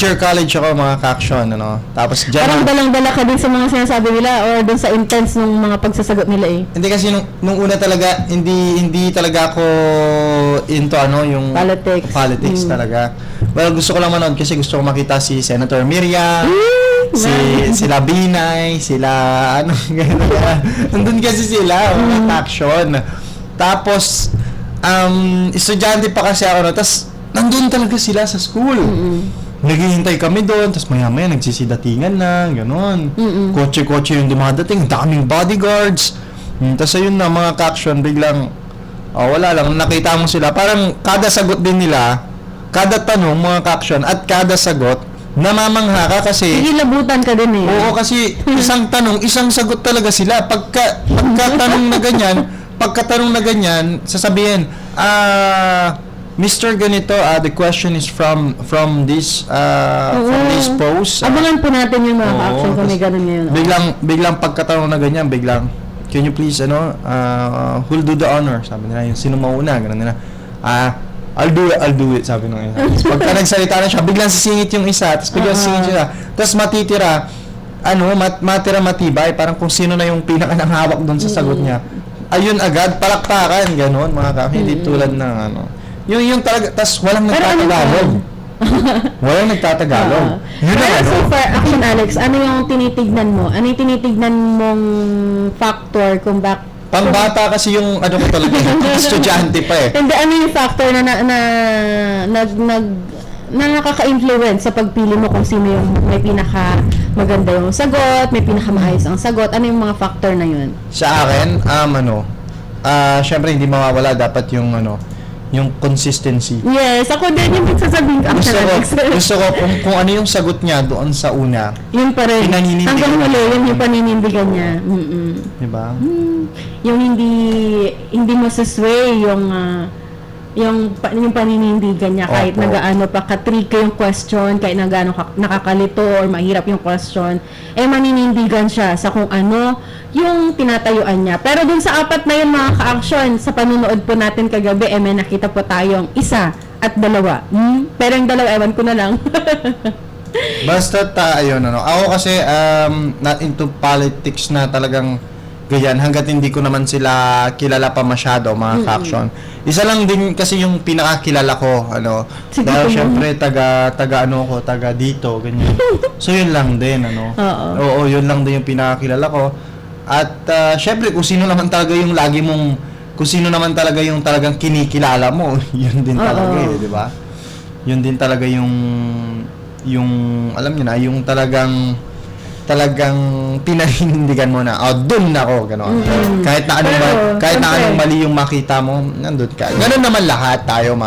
[SPEAKER 1] year college ako, mga ka-action, Tapos dyan,
[SPEAKER 2] Parang dalang-dala ka din sa mga sinasabi nila or dun sa intense ng mga pagsasagot nila
[SPEAKER 1] hindi kasi nung una talaga, hindi talaga ako into yung
[SPEAKER 2] Politics.
[SPEAKER 1] talaga. Well, gusto ko lang manood kasi gusto ko makita si Senator Miriam, sila Binay, sila ganyan. Nandun kasi sila, mga action. Tapos estudyante pa kasi ako, tapos nandun talaga sila sa school. naghihintay kami doon, tapos maya-maya nagsisidatingan na, gano'n. Kotse-kotse yung dumadating, daming bodyguards. Tapos ayun na, mga ka-action, biglang, wala lang, nakita mo sila. Parang kada sagot din nila, kada tanong, mga ka-action, at kada sagot, namamangha ka kasi,
[SPEAKER 2] Hilabutan ka din eh.
[SPEAKER 1] oo, kasi isang tanong, isang sagot talaga sila. Pagkatanong na ganyan, sasabihin, Mr. Ganito, the question is from this post.
[SPEAKER 2] Abangan po natin yung mga
[SPEAKER 1] Oo,
[SPEAKER 2] ka-action kung may ganun ngayon.
[SPEAKER 1] Biglang pagkatanong na ganyan, can you please, who'll do the honor? Sabi nila, yung sino mauna, ganun nila. I'll do it, sabi nung isa. Tapos pagka nagsalita na siya, biglang sisingit yung isa, tapos biglang sisingit siya. Tapos matitira, matibay, parang kung sino na yung pinaka-nanghawak doon sa sagot niya. Ayun agad, palakpakan, gano'n, mga hindi tulad ng yung talaga, tas walang nagtatagalog. Walang nagtatagalog. Yun
[SPEAKER 2] Pero
[SPEAKER 1] ang
[SPEAKER 2] so far, Action Alex, ano yung tinitignan mo? Ano yung tinitignan mong factor kung
[SPEAKER 1] Pangbata kasi yung ko talaga, estudyante pa eh.
[SPEAKER 2] Hindi, ano yung factor na nakaka-influence sa pagpili mo kung sino yung may pinaka maganda yung sagot, may pinaka maayos ang sagot? Ano yung mga factor na yun?
[SPEAKER 1] Sa akin, syempre hindi mawawala dapat yung yung consistency.
[SPEAKER 2] Yes, ako din yung sasabihin ko, Action Alex.
[SPEAKER 1] Gusto ko kung ano yung sagot niya doon sa una.
[SPEAKER 2] Yun pa rin.
[SPEAKER 1] Pinaninindigan
[SPEAKER 2] Hanggang huli,
[SPEAKER 1] niya.
[SPEAKER 2] yun yung paninindigan niya.
[SPEAKER 1] Diba?
[SPEAKER 2] Yung hindi mo sway yung paninindigan niya kahit
[SPEAKER 1] Opo.
[SPEAKER 2] nagaano pa ka-tricky yung question, kahit nagaano nakakalito or mahirap yung question, maninindigan siya sa kung ano yung tinatayuan niya. Pero dun sa apat na yun, mga ka-action, sa panunood po natin kagabi, may nakita po tayong isa at dalawa. Pero yung dalawa, ewan ko na lang.
[SPEAKER 1] Basta ayun ako kasi not into politics na talagang ganyan hangga't hindi ko naman sila kilala pa masyado, mga ka-action. Isa lang din kasi yung pinakakilala ko,
[SPEAKER 2] Sige,
[SPEAKER 1] dahil
[SPEAKER 2] kung-
[SPEAKER 1] syempre taga dito, ganyan. So yun lang din,
[SPEAKER 2] Oo.
[SPEAKER 1] Oo, yun lang din yung pinakakilala ko. At syempre kung sino naman talaga yung kung sino naman talaga yung talagang kinikilala mo, yun din talaga di ba? Yun din talaga yung alam niyo na, yung talagang pinanindigan mo na, dun ako, gano'n. Kahit na anong mali yung makita mo, nandun ka. Ganun naman lahat tayo,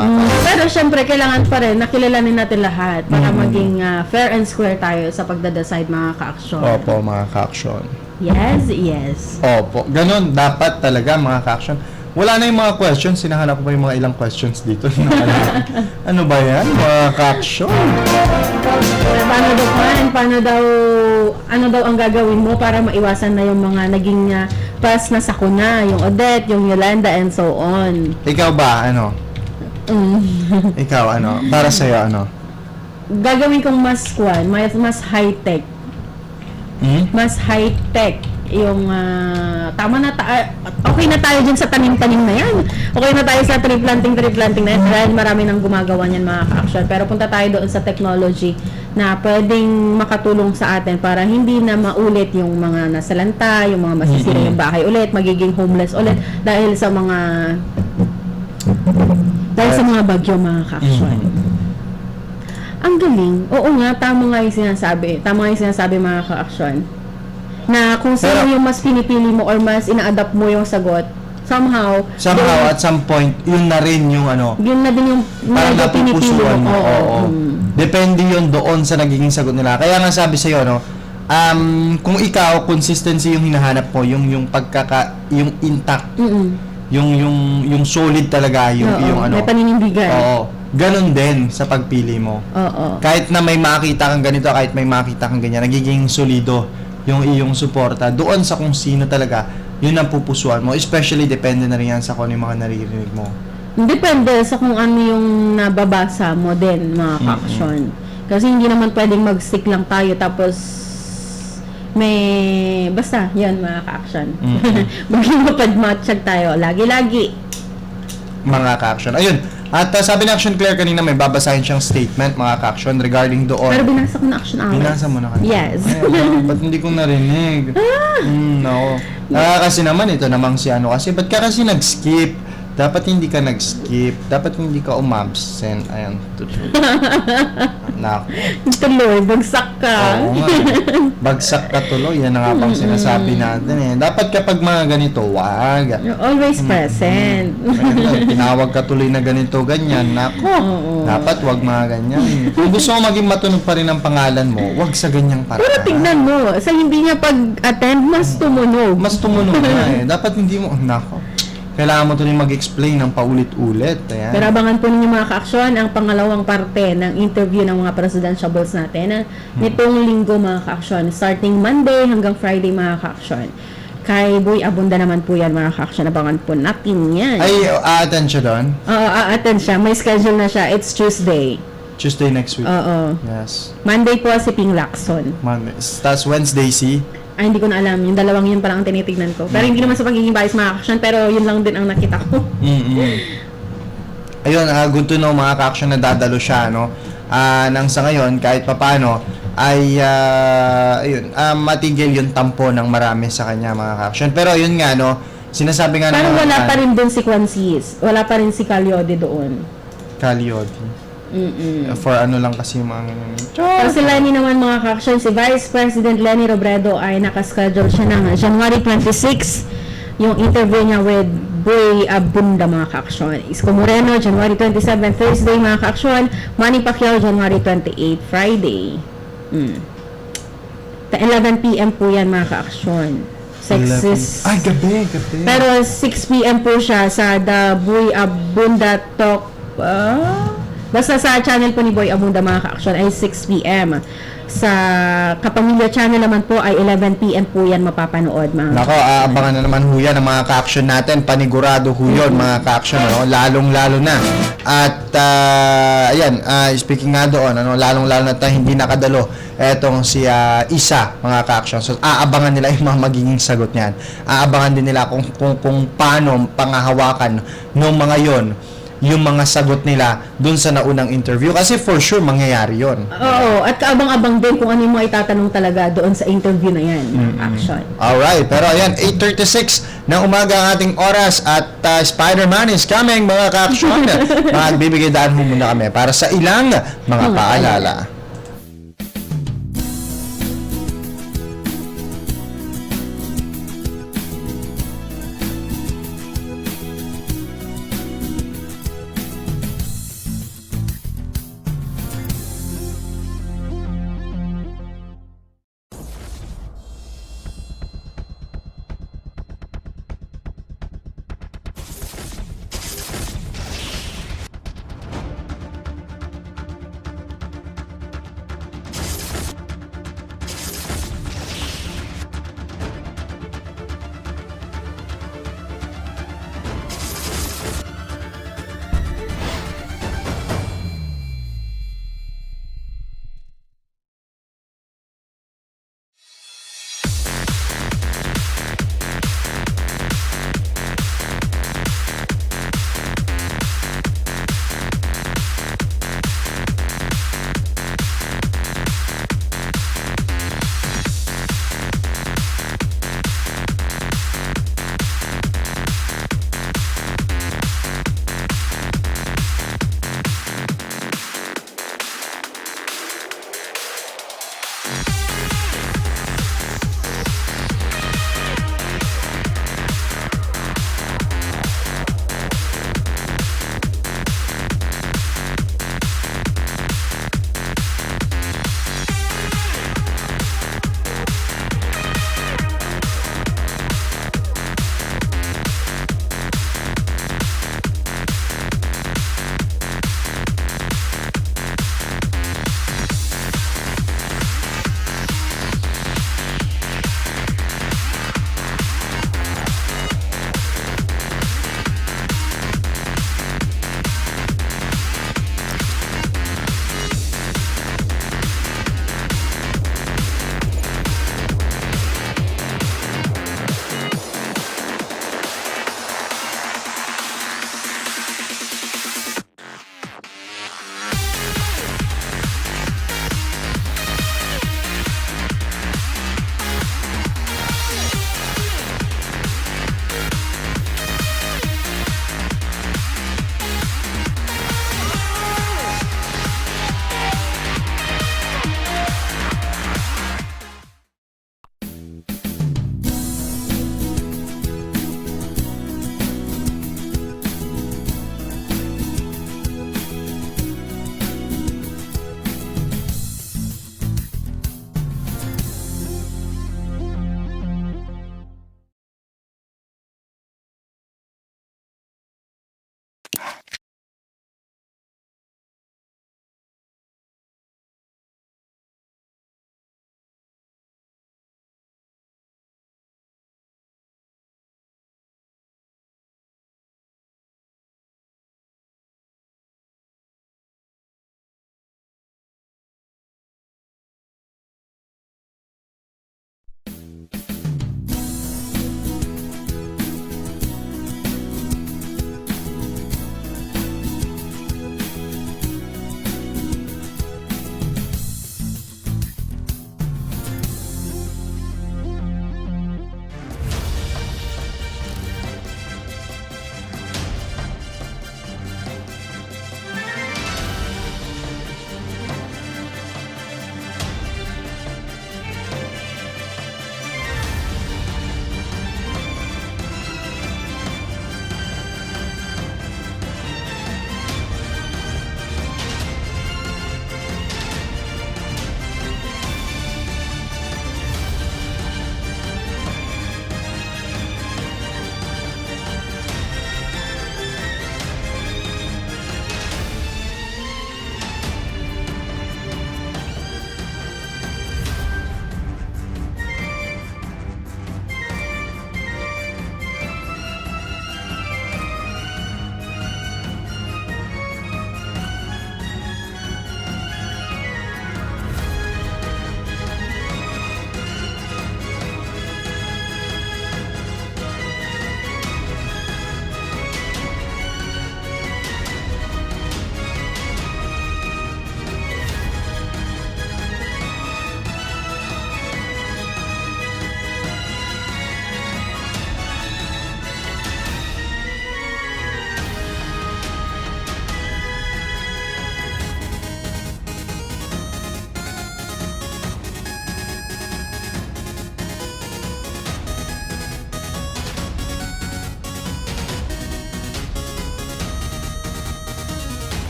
[SPEAKER 2] Pero syempre, kailangan pa rin nakilalanin natin lahat para maging fair and square tayo sa pagdadecide, mga ka-action.
[SPEAKER 1] Opo, mga ka-action.
[SPEAKER 2] Yes.
[SPEAKER 1] Opo, ganun, dapat talaga, mga ka-action. Wala na yung mga questions, sinahanap ko pa yung mga ilang questions dito. Ano ba yan, mga ka-action? Ano daw ang gagawin mo para maiwasan na yung mga naging pas na sakuna, yung Odette, yung Yolanda, and so on. Ikaw ba, Ikaw, para sa'yo,
[SPEAKER 2] Gagawin kong mas high-tech. Mas high-tech yung okay na tayo dyan sa tanim-tanim na yan. Okay na tayo sa tree planting na yan. Dahil marami nang gumagawa niyan, mga ka-action. Pero punta tayo doon sa technology na pwedeng makatulong sa atin para hindi na maulit yung mga nasalanta, yung mga masisira yung bahay ulit, magiging homeless ulit dahil sa mga bagyo, mga ka-action. Ang galing. Oo nga, tama nga yung sinasabi, mga ka-action. Na kung sino yung mas pinipili mo or mas ina-adapt mo yung sagot, somehow
[SPEAKER 1] at some point, yun na rin yung
[SPEAKER 2] yun na din yung
[SPEAKER 1] parang
[SPEAKER 2] medyo pinipili
[SPEAKER 1] napupusuan
[SPEAKER 2] mo.
[SPEAKER 1] mo. Oo. Depende yun doon sa nagiging sagot nila. Kaya nga sabi sa'yo, kung ikaw, consistency yung hinahanap mo, yung intact, yung solid talaga, yung
[SPEAKER 2] may paninindigan.
[SPEAKER 1] Oo. Ganon din sa pagpili mo.
[SPEAKER 2] Oo.
[SPEAKER 1] Kahit na may makita kang ganito, kahit may makita kang ganyan, nagiging solido yung iyong suporta doon sa kung sino talaga, yun ang pupusuan mo. Especially, depende na rin yan sa kung ano yung mga naririnig mo.
[SPEAKER 2] Depende sa kung ano yung nababasa mo din, mga ka-action. Kasi hindi naman pwedeng mag-stick lang tayo tapos basta, yan, mga ka-action. Maging mapadmatsyag tayo, lagi-lagi.
[SPEAKER 1] Mga ka-action. Ayun. At sabi ng Action Claire kanina, may babasahin siyang statement, mga ka-action, regarding doon.
[SPEAKER 2] Pero binasa ko na, Action Alex.
[SPEAKER 1] Binasa mo na kanina?
[SPEAKER 2] Yes.
[SPEAKER 1] Ay, ba't hindi ko narinig? Nako. Kasi naman, ito namang si kasi ba't ka kasi nag-skip? Dapat hindi ka nag-skip. Dapat hindi ka umabsent. Ayan. Nako.
[SPEAKER 2] Tuloy, bagsak ka.
[SPEAKER 1] Oo nga. Bagsak ka tuloy. Yan ang nga pang sinasabi natin eh. Dapat kapag mga ganito, wag.
[SPEAKER 2] You're always present.
[SPEAKER 1] Ayun, tinawag ka tuloy na ganito, ganyan. Nako. Dapat wag mga ganyan. Kung gusto mo maging matunog pa rin ang pangalan mo, wag sa ganyang paraan.
[SPEAKER 2] Pero tignan mo, sa hindi niya pag-attend, mas tumunog.
[SPEAKER 1] Mas tumunog na eh. Dapat hindi mo, nako. Kailangan mo tuloy mag-explain ng paulit-ulit. Ayan.
[SPEAKER 2] Pero abangan po ninyo mga ka-aksyon ang pangalawang parte ng interview ng mga presidentiables natin nitong linggo mga ka-aksyon. Starting Monday hanggang Friday mga ka-aksyon. Kay Boy Abunda naman po yan mga ka-aksyon. Abangan po natin yan.
[SPEAKER 1] Ay, a-attend siya doon?
[SPEAKER 2] Oo, a-attend siya. May schedule na siya. It's Tuesday.
[SPEAKER 1] Tuesday next week.
[SPEAKER 2] Oo.
[SPEAKER 1] Yes.
[SPEAKER 2] Monday po si Ping Lacson.
[SPEAKER 1] Monday. Tapos Wednesday si?
[SPEAKER 2] Ay, hindi ko na alam. Yung dalawang yun pa lang ang tinitignan ko. Pero hindi naman sa pagiging bias mga ka-aksyon. Pero yun lang din ang nakita ko.
[SPEAKER 1] Ayun, good to know mga ka-action na dadalo siya, no? Nang sa ngayon, kahit papano, ay, matigil yung tampo ng marami sa kanya mga ka-action. Pero yun nga, no? Sinasabi nga
[SPEAKER 2] Pero
[SPEAKER 1] ng mga
[SPEAKER 2] wala pa rin dun si Quancis. Wala pa rin si Calyode doon.
[SPEAKER 1] Calyode. For ano lang kasi yung mga...
[SPEAKER 2] Pero si Lenny naman mga ka-aksyon, si Vice President Lenny Robredo ay nakaschedule siya ng January 26 yung interview niya with Boy Abunda mga ka-aksyon. Isko Moreno, January 27 Thursday mga ka-aksyon. Manny Pacquiao, January 28 Friday. 11 p.m. po yan mga ka-aksyon. Sexist.
[SPEAKER 1] Ay, gabi.
[SPEAKER 2] Pero 6 p.m. po siya sa The Boy Abunda Talk. Basta sa channel po ni Boy Abunda mga ka-aksyon ay 6 p.m. Sa Kapamilya channel naman po ay 11 p.m. po yan mapapanood mga
[SPEAKER 1] Nako, aabangan na naman ho yan ang mga ka-action natin. Panigurado ho yun, mga ka-action, no? Lalong-lalo na. At, ayan, speaking nga doon, ano, lalong-lalo na tayo hindi nakadalo etong si Isa, mga ka-action. So, aabangan nila yung mga magiging sagot niyan. Aabangan din nila kung paano pangahawakan ng mga yon yung mga sagot nila dun sa naunang interview. Kasi for sure, mangyayari yon.
[SPEAKER 2] Oo, at kaabang-abang din kung ano yung mga itatanong talaga doon sa interview na yan, action.
[SPEAKER 1] Alright, pero ayan, 8:36 ng umaga ang ating oras at Spider-Man is coming, mga ka-action. Magbibigay daan mo muna kami para sa ilang mga paalala.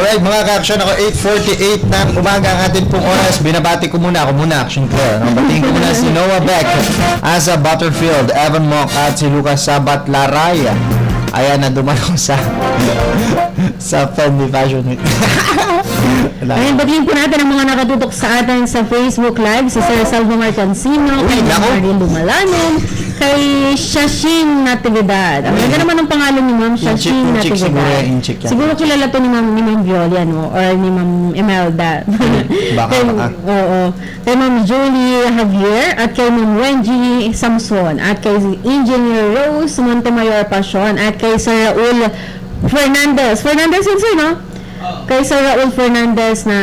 [SPEAKER 1] Alright, mga ka-action, ako 8:48 ng umaga ang atin pong oras. Binabati ko muna, Action Claire. Batiin ko muna si Noah Beck, Asa Butterfield, Evan Mock, at si Lucas Sabat Laray. Ayan, na dumalo sa Family Fashion Week.
[SPEAKER 2] Ayun, batiin po natin ang mga nakatutok sa atin sa Facebook Live, si Sir Salvo Marcancino,
[SPEAKER 1] Uy,
[SPEAKER 2] kay
[SPEAKER 1] nako.
[SPEAKER 2] Marie Lumalanon, kay Shashin Natividad. Ang ganda naman ang pangalan ni Ma'am Shashin
[SPEAKER 1] Inchik siguro
[SPEAKER 2] Natividad.
[SPEAKER 1] yan, Inchik yan.
[SPEAKER 2] Siguro kilala to ni Ma'am Violi, ano, or ni Ma'am Imelda.
[SPEAKER 1] Baka,
[SPEAKER 2] kay,
[SPEAKER 1] baka.
[SPEAKER 2] Oo. Kay Ma'am Julie Javier, at kay Ma'am Wengie Samson, at kay Engineer Rose Montemayor Passion, at kay Sir Raul Fernandez. Fernandez yun, sir, no? Kay Sir Raul Fernandez na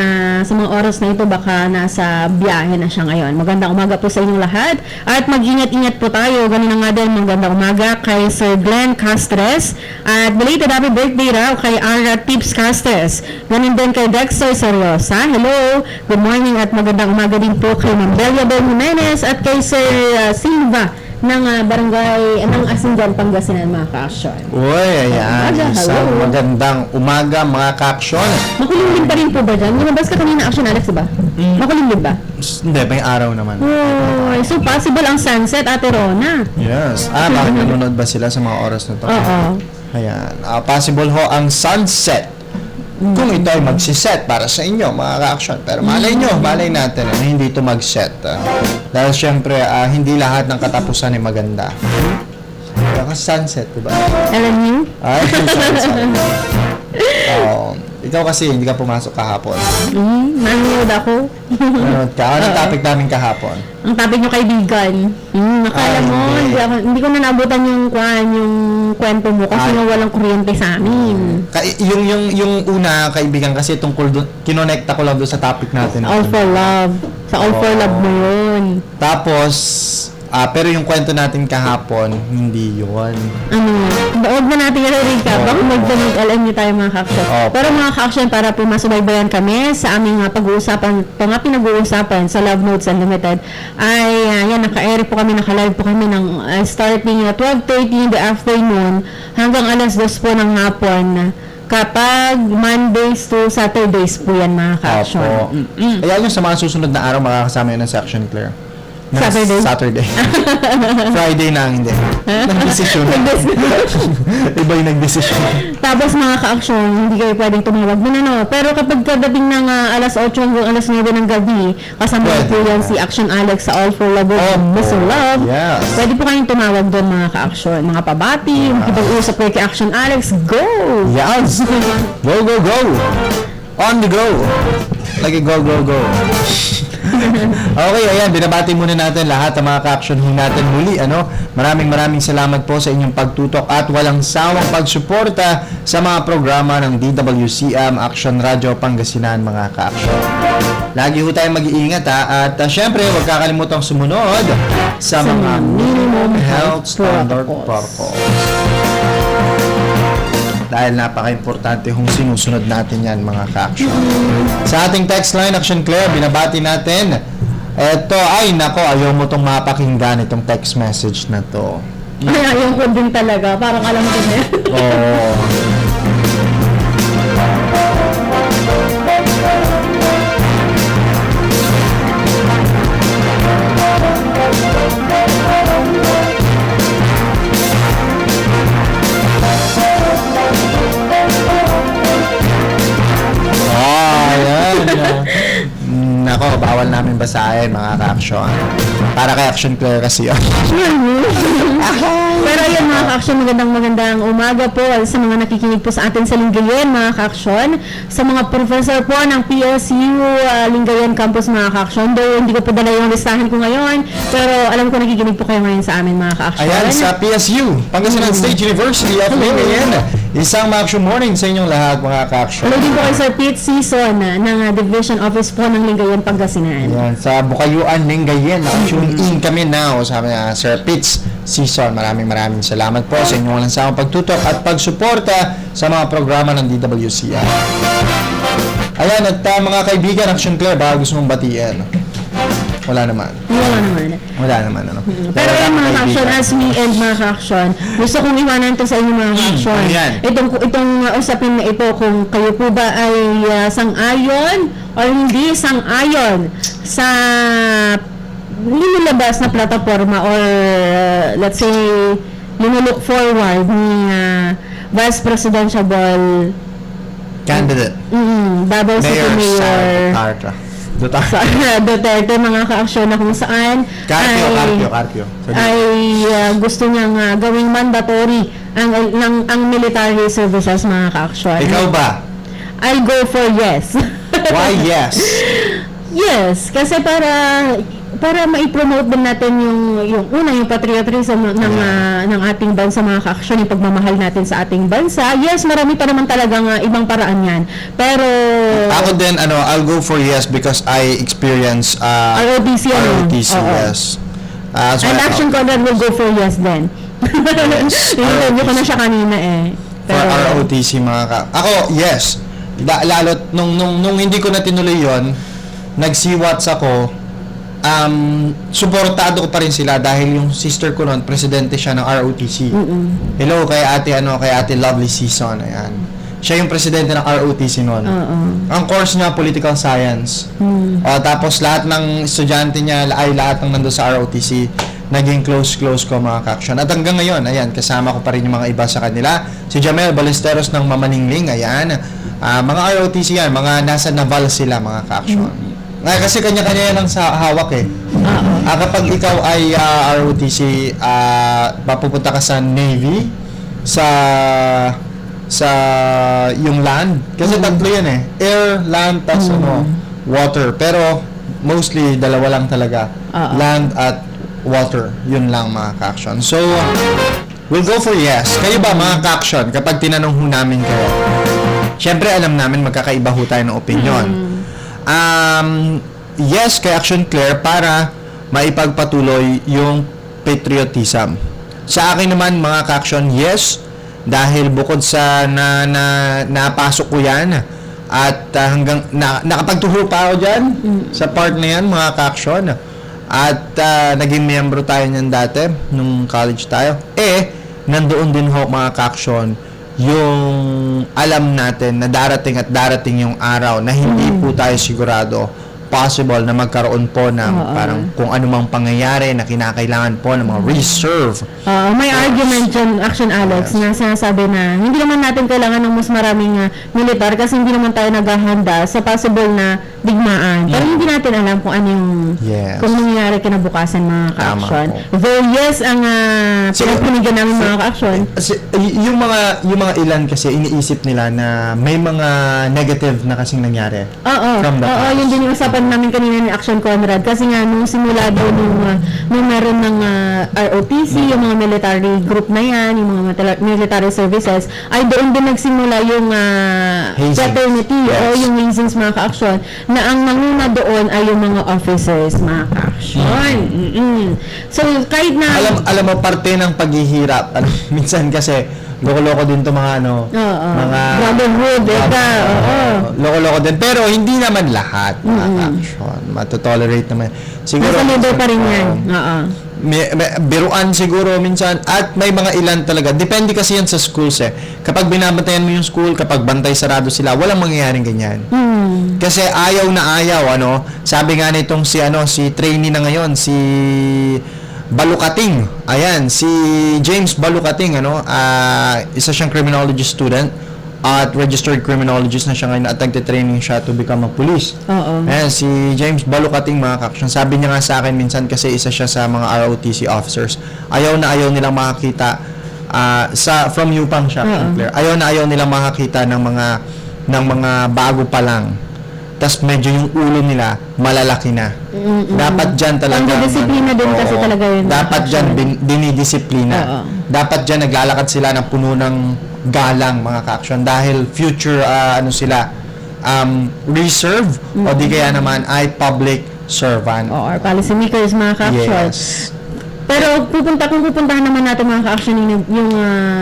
[SPEAKER 2] sa mga oras na ito baka nasa biyahe na siya ngayon. Magandang umaga po sa inyong lahat. At mag-ingat-ingat po tayo. Ganun na nga din, magandang umaga kay Sir Glenn Castres. At belated happy birthday raw kay Ara Tips Castres. Ganun din kay Dexter Seriosa. Hello! Good morning at magandang umaga din po kay Ma'am Delia Bel Jimenez at kay Sir Silva ng barangay ng Asingan, Pangasinan, mga ka-action.
[SPEAKER 1] Uy, ayan.
[SPEAKER 2] Umaga,
[SPEAKER 1] Isang
[SPEAKER 2] hello.
[SPEAKER 1] magandang umaga, mga ka-action.
[SPEAKER 2] Makulimlim pa rin po ba dyan? Lumabas ka kanina, Action Alex, diba? Makulimlim ba?
[SPEAKER 1] Hindi, may araw naman.
[SPEAKER 2] Oh, so possible ang sunset, Ate Rona.
[SPEAKER 1] Yes. Bakit nanonood ba sila sa mga oras na to?
[SPEAKER 2] Oo.
[SPEAKER 1] Ayan. Possible ho ang sunset. Kung ito ay magsiset para sa inyo, mga ka-action. Pero malay nyo, malay natin na hindi ito mag-set. Dahil syempre, hindi lahat ng katapusan ay maganda. Kaya kasi sunset, diba?
[SPEAKER 2] Alam niyo?
[SPEAKER 1] Ay, sorry. Ikaw kasi, hindi ka pumasok kahapon.
[SPEAKER 2] Nanonood ako.
[SPEAKER 1] Ano anong topic namin kahapon?
[SPEAKER 2] Ang topic niyo kaibigan. Nakala mo, hindi ko na nabutan yung kwento mo kasi nga walang kuryente sa amin.
[SPEAKER 1] Yung una, kaibigan, kasi tungkol doon, kinonekta ko lang doon sa topic natin.
[SPEAKER 2] All for love. Sa All for Love mo yun.
[SPEAKER 1] Tapos, pero yung kwento natin kahapon, hindi yun.
[SPEAKER 2] Huwag na natin i-recap. Baka mag-alam niyo tayo, mga ka-action. Pero mga ka-action, para po masubaybayan kami sa aming pinag-uusapan sa Love Notes Unlimited, ay yan, naka-air po kami, naka-live po kami ng starting 12:30 in the afternoon hanggang alas 2 po ng hapon. Kapag Mondays to Saturdays po yan, mga ka-action.
[SPEAKER 1] Kaya yung sa mga susunod na araw, makakasama yun ng section, Claire. Saturday. Friday na hindi. Nag-desisyon. Iba yung nag-desisyon.
[SPEAKER 2] Tapos mga ka-action, hindi kayo pwedeng tumawag na Pero kapag kadating ng alas 8 hanggang alas 9 ng gabi, kasama po yan si Action Alex sa All for Love Mr. Love.
[SPEAKER 1] Yes.
[SPEAKER 2] Pwede po kayong tumawag doon, mga ka-action. Mga pabati, makipag-usap kayo kay Action Alex. Go!
[SPEAKER 1] Yes! Go, go, go! On the go! Like a go, go, go. Okay, ayan, binabati muna natin lahat ng mga ka-action natin muli, Maraming salamat po sa inyong pagtutok at walang sawang pagsuporta sa mga programa ng DWCM Action Radio Pangasinan, mga ka-action. Lagi ho tayong mag-iingat, at syempre, huwag kakalimutang sumunod sa mga minimum health standard protocols. Dahil napaka-importante hong sinusunod natin yan, mga ka-action. Sa ating text line, Action Claire, binabati natin. Eto, ayaw mo tong mapakinggan itong text message na to.
[SPEAKER 2] Ay, ayaw ko din talaga. Parang alam ko na.
[SPEAKER 1] Oo. Nako, bawal namin basahin, mga ka-action. Para kay Action Claire kasi yun.
[SPEAKER 2] Pero yun, mga ka-action, magandang umaga po sa mga nakikinig po sa atin sa Lingayen, mga ka-action. Sa mga professor po ng PSU Lingayen Campus, mga ka-action. Though hindi ko po dala yung listahan ko ngayon, pero alam ko nakikinig po kayo ngayon sa amin, mga ka-action.
[SPEAKER 1] Ayan, sa PSU, Pangasinan State University of Lingayen. Isang ma-action morning sa inyong lahat, mga ka-action.
[SPEAKER 2] Hello din po kay Sir Pete Season ng Division Office po ng Lingayen, Pangasinan.
[SPEAKER 1] Ayan, sa Bukayuan, Lingayen. Tune in kami now, sabi na Sir Pitts Season. Maraming salamat po sa inyong walang sawang pagtutok at pagsuporta sa mga programa ng DWCR. Ayan, at mga kaibigan, Action Claire, baka gusto mong batiin. Wala naman.
[SPEAKER 2] Wala naman.
[SPEAKER 1] Wala naman, ano.
[SPEAKER 2] Pero
[SPEAKER 1] Wala
[SPEAKER 2] yan mga
[SPEAKER 1] kang
[SPEAKER 2] ka-action,
[SPEAKER 1] kaibigan.
[SPEAKER 2] as we end mga ka-action, gusto kong iwanan to sa inyo mga ka-action.
[SPEAKER 1] ano yan?
[SPEAKER 2] Itong usapin na ito, kung kayo po ba ay sang-ayon or hindi sang-ayon sa linilabas na plataforma or let's say linulook forward ni Vice Presidential
[SPEAKER 1] Candidate.
[SPEAKER 2] Davao City Mayor Duterte mga ka-aksyon na kung saan
[SPEAKER 1] Carpio.
[SPEAKER 2] ay gusto niyang gawing mandatory ang military services mga ka-aksyon.
[SPEAKER 1] Ikaw ba?
[SPEAKER 2] I'll go for yes.
[SPEAKER 1] Why yes?
[SPEAKER 2] Yes, kasi para mai-promote din natin yung patriotism ng ating bansa mga ka-aksyon, yung pagmamahal natin sa ating bansa. Yes, marami pa naman talagang ibang paraan yan. Pero
[SPEAKER 1] Ako din, I'll go for yes because I experience
[SPEAKER 2] ROTC,
[SPEAKER 1] ROTC,
[SPEAKER 2] Oo.
[SPEAKER 1] yes. So
[SPEAKER 2] And
[SPEAKER 1] I-
[SPEAKER 2] Action Conrad will go for yes then.
[SPEAKER 1] Yes.
[SPEAKER 2] Interview ko na siya kanina eh.
[SPEAKER 1] For ROTC ako, yes. Lalo't nung hindi ko na tinuloy yon, nagsiwats ako, suportado ko pa rin sila dahil yung sister ko noon, presidente siya ng ROTC. Hello kay ate Lovely Season, ayan. Siya yung presidente ng ROTC noon. Ang course niya, political science. Tapos lahat ng estudyante niya, lahat ng nando sa ROTC, naging close ko mga ka-action. At hanggang ngayon, ayan, kasama ko pa rin yung mga iba sa kanila. Si Jamel Ballesteros ng Mamaningling, ayan. Mga ROTC yan, mga nasa Naval sila mga ka-action. Kasi kanya-kanya yan ang sa hawak eh. Kapag ikaw ay ROTC, mapupunta ka sa Navy, sa yung land. Kasi tatlo yan eh. Air, land, tas water. Pero mostly, dalawa lang talaga. Land at water. Yun lang mga ka-action. So, we'll go for yes. Kayo ba mga ka-action, kapag tinanong ho namin kayo, syempre alam namin magkakaiba ho tayo ng opinion. Yes kay Action Claire para maipagpatuloy yung patriotism. Sa akin naman mga ka-action, yes, dahil bukod sa napasok ko yan at hanggang nakapagturo pa ako dyan sa part na yan mga ka-action. At naging miyembro tayo niyan dati nung college tayo. Nandoon din ho mga ka-action yung alam natin na darating yung araw na hindi po tayo sigurado possible na magkaroon po ng parang kung anumang pangyayari na kinakailangan po ng mga reserve.
[SPEAKER 2] May argument dyan, Action Alex, na sinasabi na hindi naman natin kailangan ng mas maraming militar kasi hindi naman tayo naghahanda sa possible na digmaan. Pero hindi natin alam kung ano yung kung nangyayari kinabukasan mga ka-action. Though yes, ang pinagpanigan namin mga ka-action.
[SPEAKER 1] Yung mga ilan kasi iniisip nila na may mga negative na kasing nangyari. From the past.
[SPEAKER 2] Yun din yung usapan namin kanina ni Action Conrad kasi nga nung simula daw nung meron ng ROTC, yung mga military group na yan, yung mga military services, ay doon din nagsimula yung fraternity o yung hazings mga ka-action na ang nanguna doon ay yung mga officers mga ka-action. So kahit na
[SPEAKER 1] alam mo parte ng paghihirap, minsan kasi loko-loko din to mga mga
[SPEAKER 2] brotherhood,
[SPEAKER 1] loko-loko din, pero hindi naman lahat mga ka-action matotolerate naman siguro.
[SPEAKER 2] Nasa leader pa rin yan.
[SPEAKER 1] May biruan siguro minsan at may mga ilan talaga, depende kasi yan sa schools kapag binabantayan mo yung school, kapag bantay sarado sila, walang mangyayaring ganyan. Kasi ayaw na ayaw, sabi nga nitong si trainee na ngayon, si Balukating. Ayan, si James Balukating, isa siyang criminology student at registered criminologist na siya ngayon at nagte-training siya to become a police. Ayan, si James Balukating mga ka-action. Sabi niya nga sa akin minsan kasi isa siya sa mga ROTC officers. Ayaw na ayaw nilang makakita from Yupang siya, Claire. Ayaw na ayaw nilang makakita ng mga bago pa lang. Tas medyo yung ulo nila malalaki na. Dapat dyan talaga.
[SPEAKER 2] Ang disiplina din kasi talaga yun.
[SPEAKER 1] Dapat dyan dinidisiplina. Dapat dyan naglalakad sila ng puno ng galang mga ka-action dahil future sila reserve o di kaya naman ay public servant.
[SPEAKER 2] Or policy makers mga ka-action.
[SPEAKER 1] Yes.
[SPEAKER 2] Pero kung pupuntahan naman natin mga ka-action yung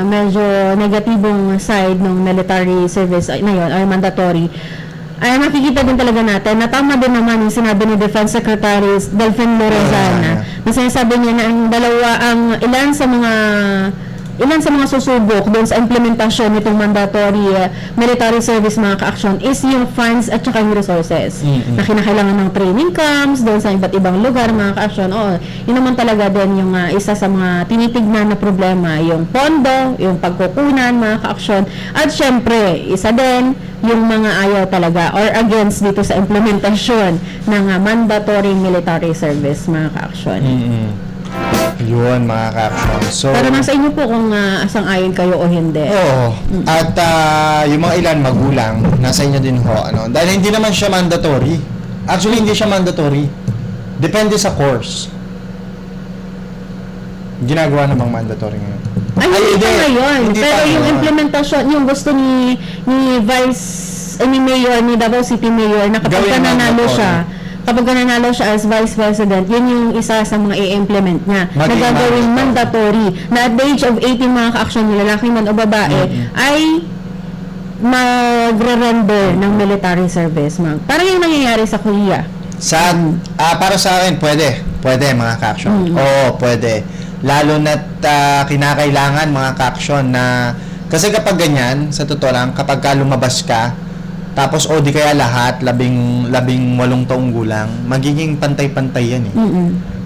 [SPEAKER 2] medyo negatibong side ng military service na yun, or mandatory, ay makikita din talaga natin na tama din naman yung sinabi ni Defense Secretary Delfin Lorenzana na sinasabi niya na ilan sa mga susubok doon sa implementasyon nitong mandatory military service mga ka-aksyon is yung funds at saka yung resources na kinakailangan ng training camps doon sa iba't ibang lugar mga ka-aksyon. Yun naman talaga din yung isa sa mga tinitignan na problema, yung pondo, yung pagkukunan mga ka-aksyon, at syempre isa din yung mga ayaw talaga or against dito sa implementasyon ng mandatory military service mga ka-aksyon.
[SPEAKER 1] Yun, mga ka-action. So,
[SPEAKER 2] Pero nasa inyo po kung asang-ayon kayo o hindi.
[SPEAKER 1] oo. At yung mga ilan magulang, nasa inyo din ho. Dahil hindi naman siya mandatory. Actually, hindi siya mandatory. Depende sa course. Ginagawa na bang mandatory ngayon?
[SPEAKER 2] Ay, hindi pa ngayon.
[SPEAKER 1] Hindi
[SPEAKER 2] Pero
[SPEAKER 1] pa
[SPEAKER 2] yung
[SPEAKER 1] ngayon.
[SPEAKER 2] implementasyon, yung gusto ni Mayor, ni Davao City Mayor, na kapag
[SPEAKER 1] Gawin
[SPEAKER 2] nanalo siya as Vice President, yun yung isa sa mga i-implement niya. Na
[SPEAKER 1] Maging
[SPEAKER 2] gagawing
[SPEAKER 1] mandatory.
[SPEAKER 2] mandatory. Na at the age of 18 mga ka-action, lalaki man o babae, ay magre-render ng military service. Parang yung nangyayari sa Korea.
[SPEAKER 1] Para sa akin, pwede. Pwede, mga ka-action. Oo, pwede. Lalo na't kinakailangan, mga ka-action, na kasi kapag ganyan, sa totoo lang, kapag lumabas ka, tapos di kaya lahat, 18 taong gulang, magiging pantay-pantay yan eh.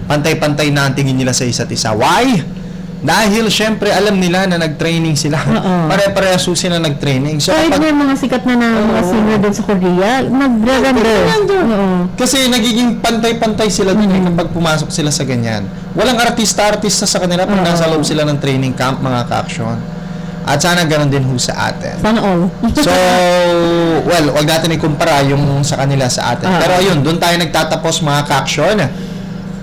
[SPEAKER 1] Pantay-pantay na ang tingin nila sa isa't isa. Why? Dahil syempre alam nila na nag-training sila.
[SPEAKER 2] Oo.
[SPEAKER 1] Pare-pareho sila nag-training. So
[SPEAKER 2] Kahit
[SPEAKER 1] kapag,
[SPEAKER 2] may mga sikat na mga singer doon sa Korea, nagre-render. Oo.
[SPEAKER 1] kasi nagiging pantay-pantay sila dun eh kapag pumasok sila sa ganyan. Walang artista sa kanila pag nasa loob sila ng training camp, mga ka-action. At sana ganun din ho sa atin.
[SPEAKER 2] Sana all.
[SPEAKER 1] So, well, wag natin ikumpara yung sa kanila sa atin. Pero ayun, doon tayo nagtatapos, mga ka-action.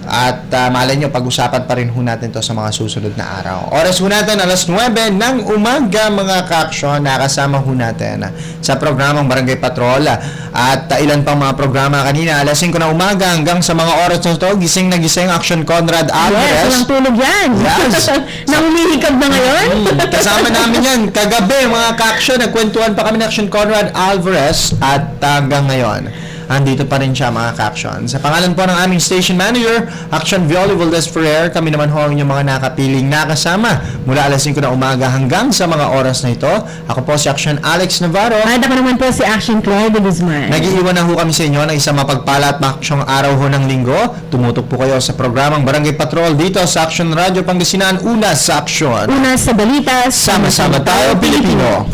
[SPEAKER 1] At malay nyo, pag-usapan pa rin ho natin to sa mga susunod na araw. Oras ho natin, 9:00 ng umaga, mga ka-action. Nakasama ho natin sa programang Barangay Patrol. At ilan pang mga programa kanina, 5:00 ng umaga hanggang sa mga oras na to, gising na gising Action Conrad
[SPEAKER 2] Yes,
[SPEAKER 1] Alvarez.
[SPEAKER 2] walang tulog yan.
[SPEAKER 1] Yes.
[SPEAKER 2] Nangumihikab na ngayon.
[SPEAKER 1] Kasama namin yan kagabi, mga ka-action. Nagkwentuhan pa kami ng Action Conrad Alvarez at hanggang ngayon andito pa rin siya, mga ka-action. Sa pangalan po ng aming station manager, Action Violi Valdez Ferrer, kami naman ho ang inyong mga nakapiling nakasama mula 5:00 ng umaga hanggang sa mga oras na ito. Ako po si Action Alex Navarro.
[SPEAKER 2] At ako naman po si Action Claire de Guzman.
[SPEAKER 1] Nag-iiwan na ho kami sa inyo ng isang mapagpala at makaksyong araw ho ng linggo. Tumutok po kayo sa programang Barangay Patrol dito sa Action Radio Pangasinan. Una sa aksyon.
[SPEAKER 2] Una sa balita,
[SPEAKER 1] Sama-sama tayo, Pilipino!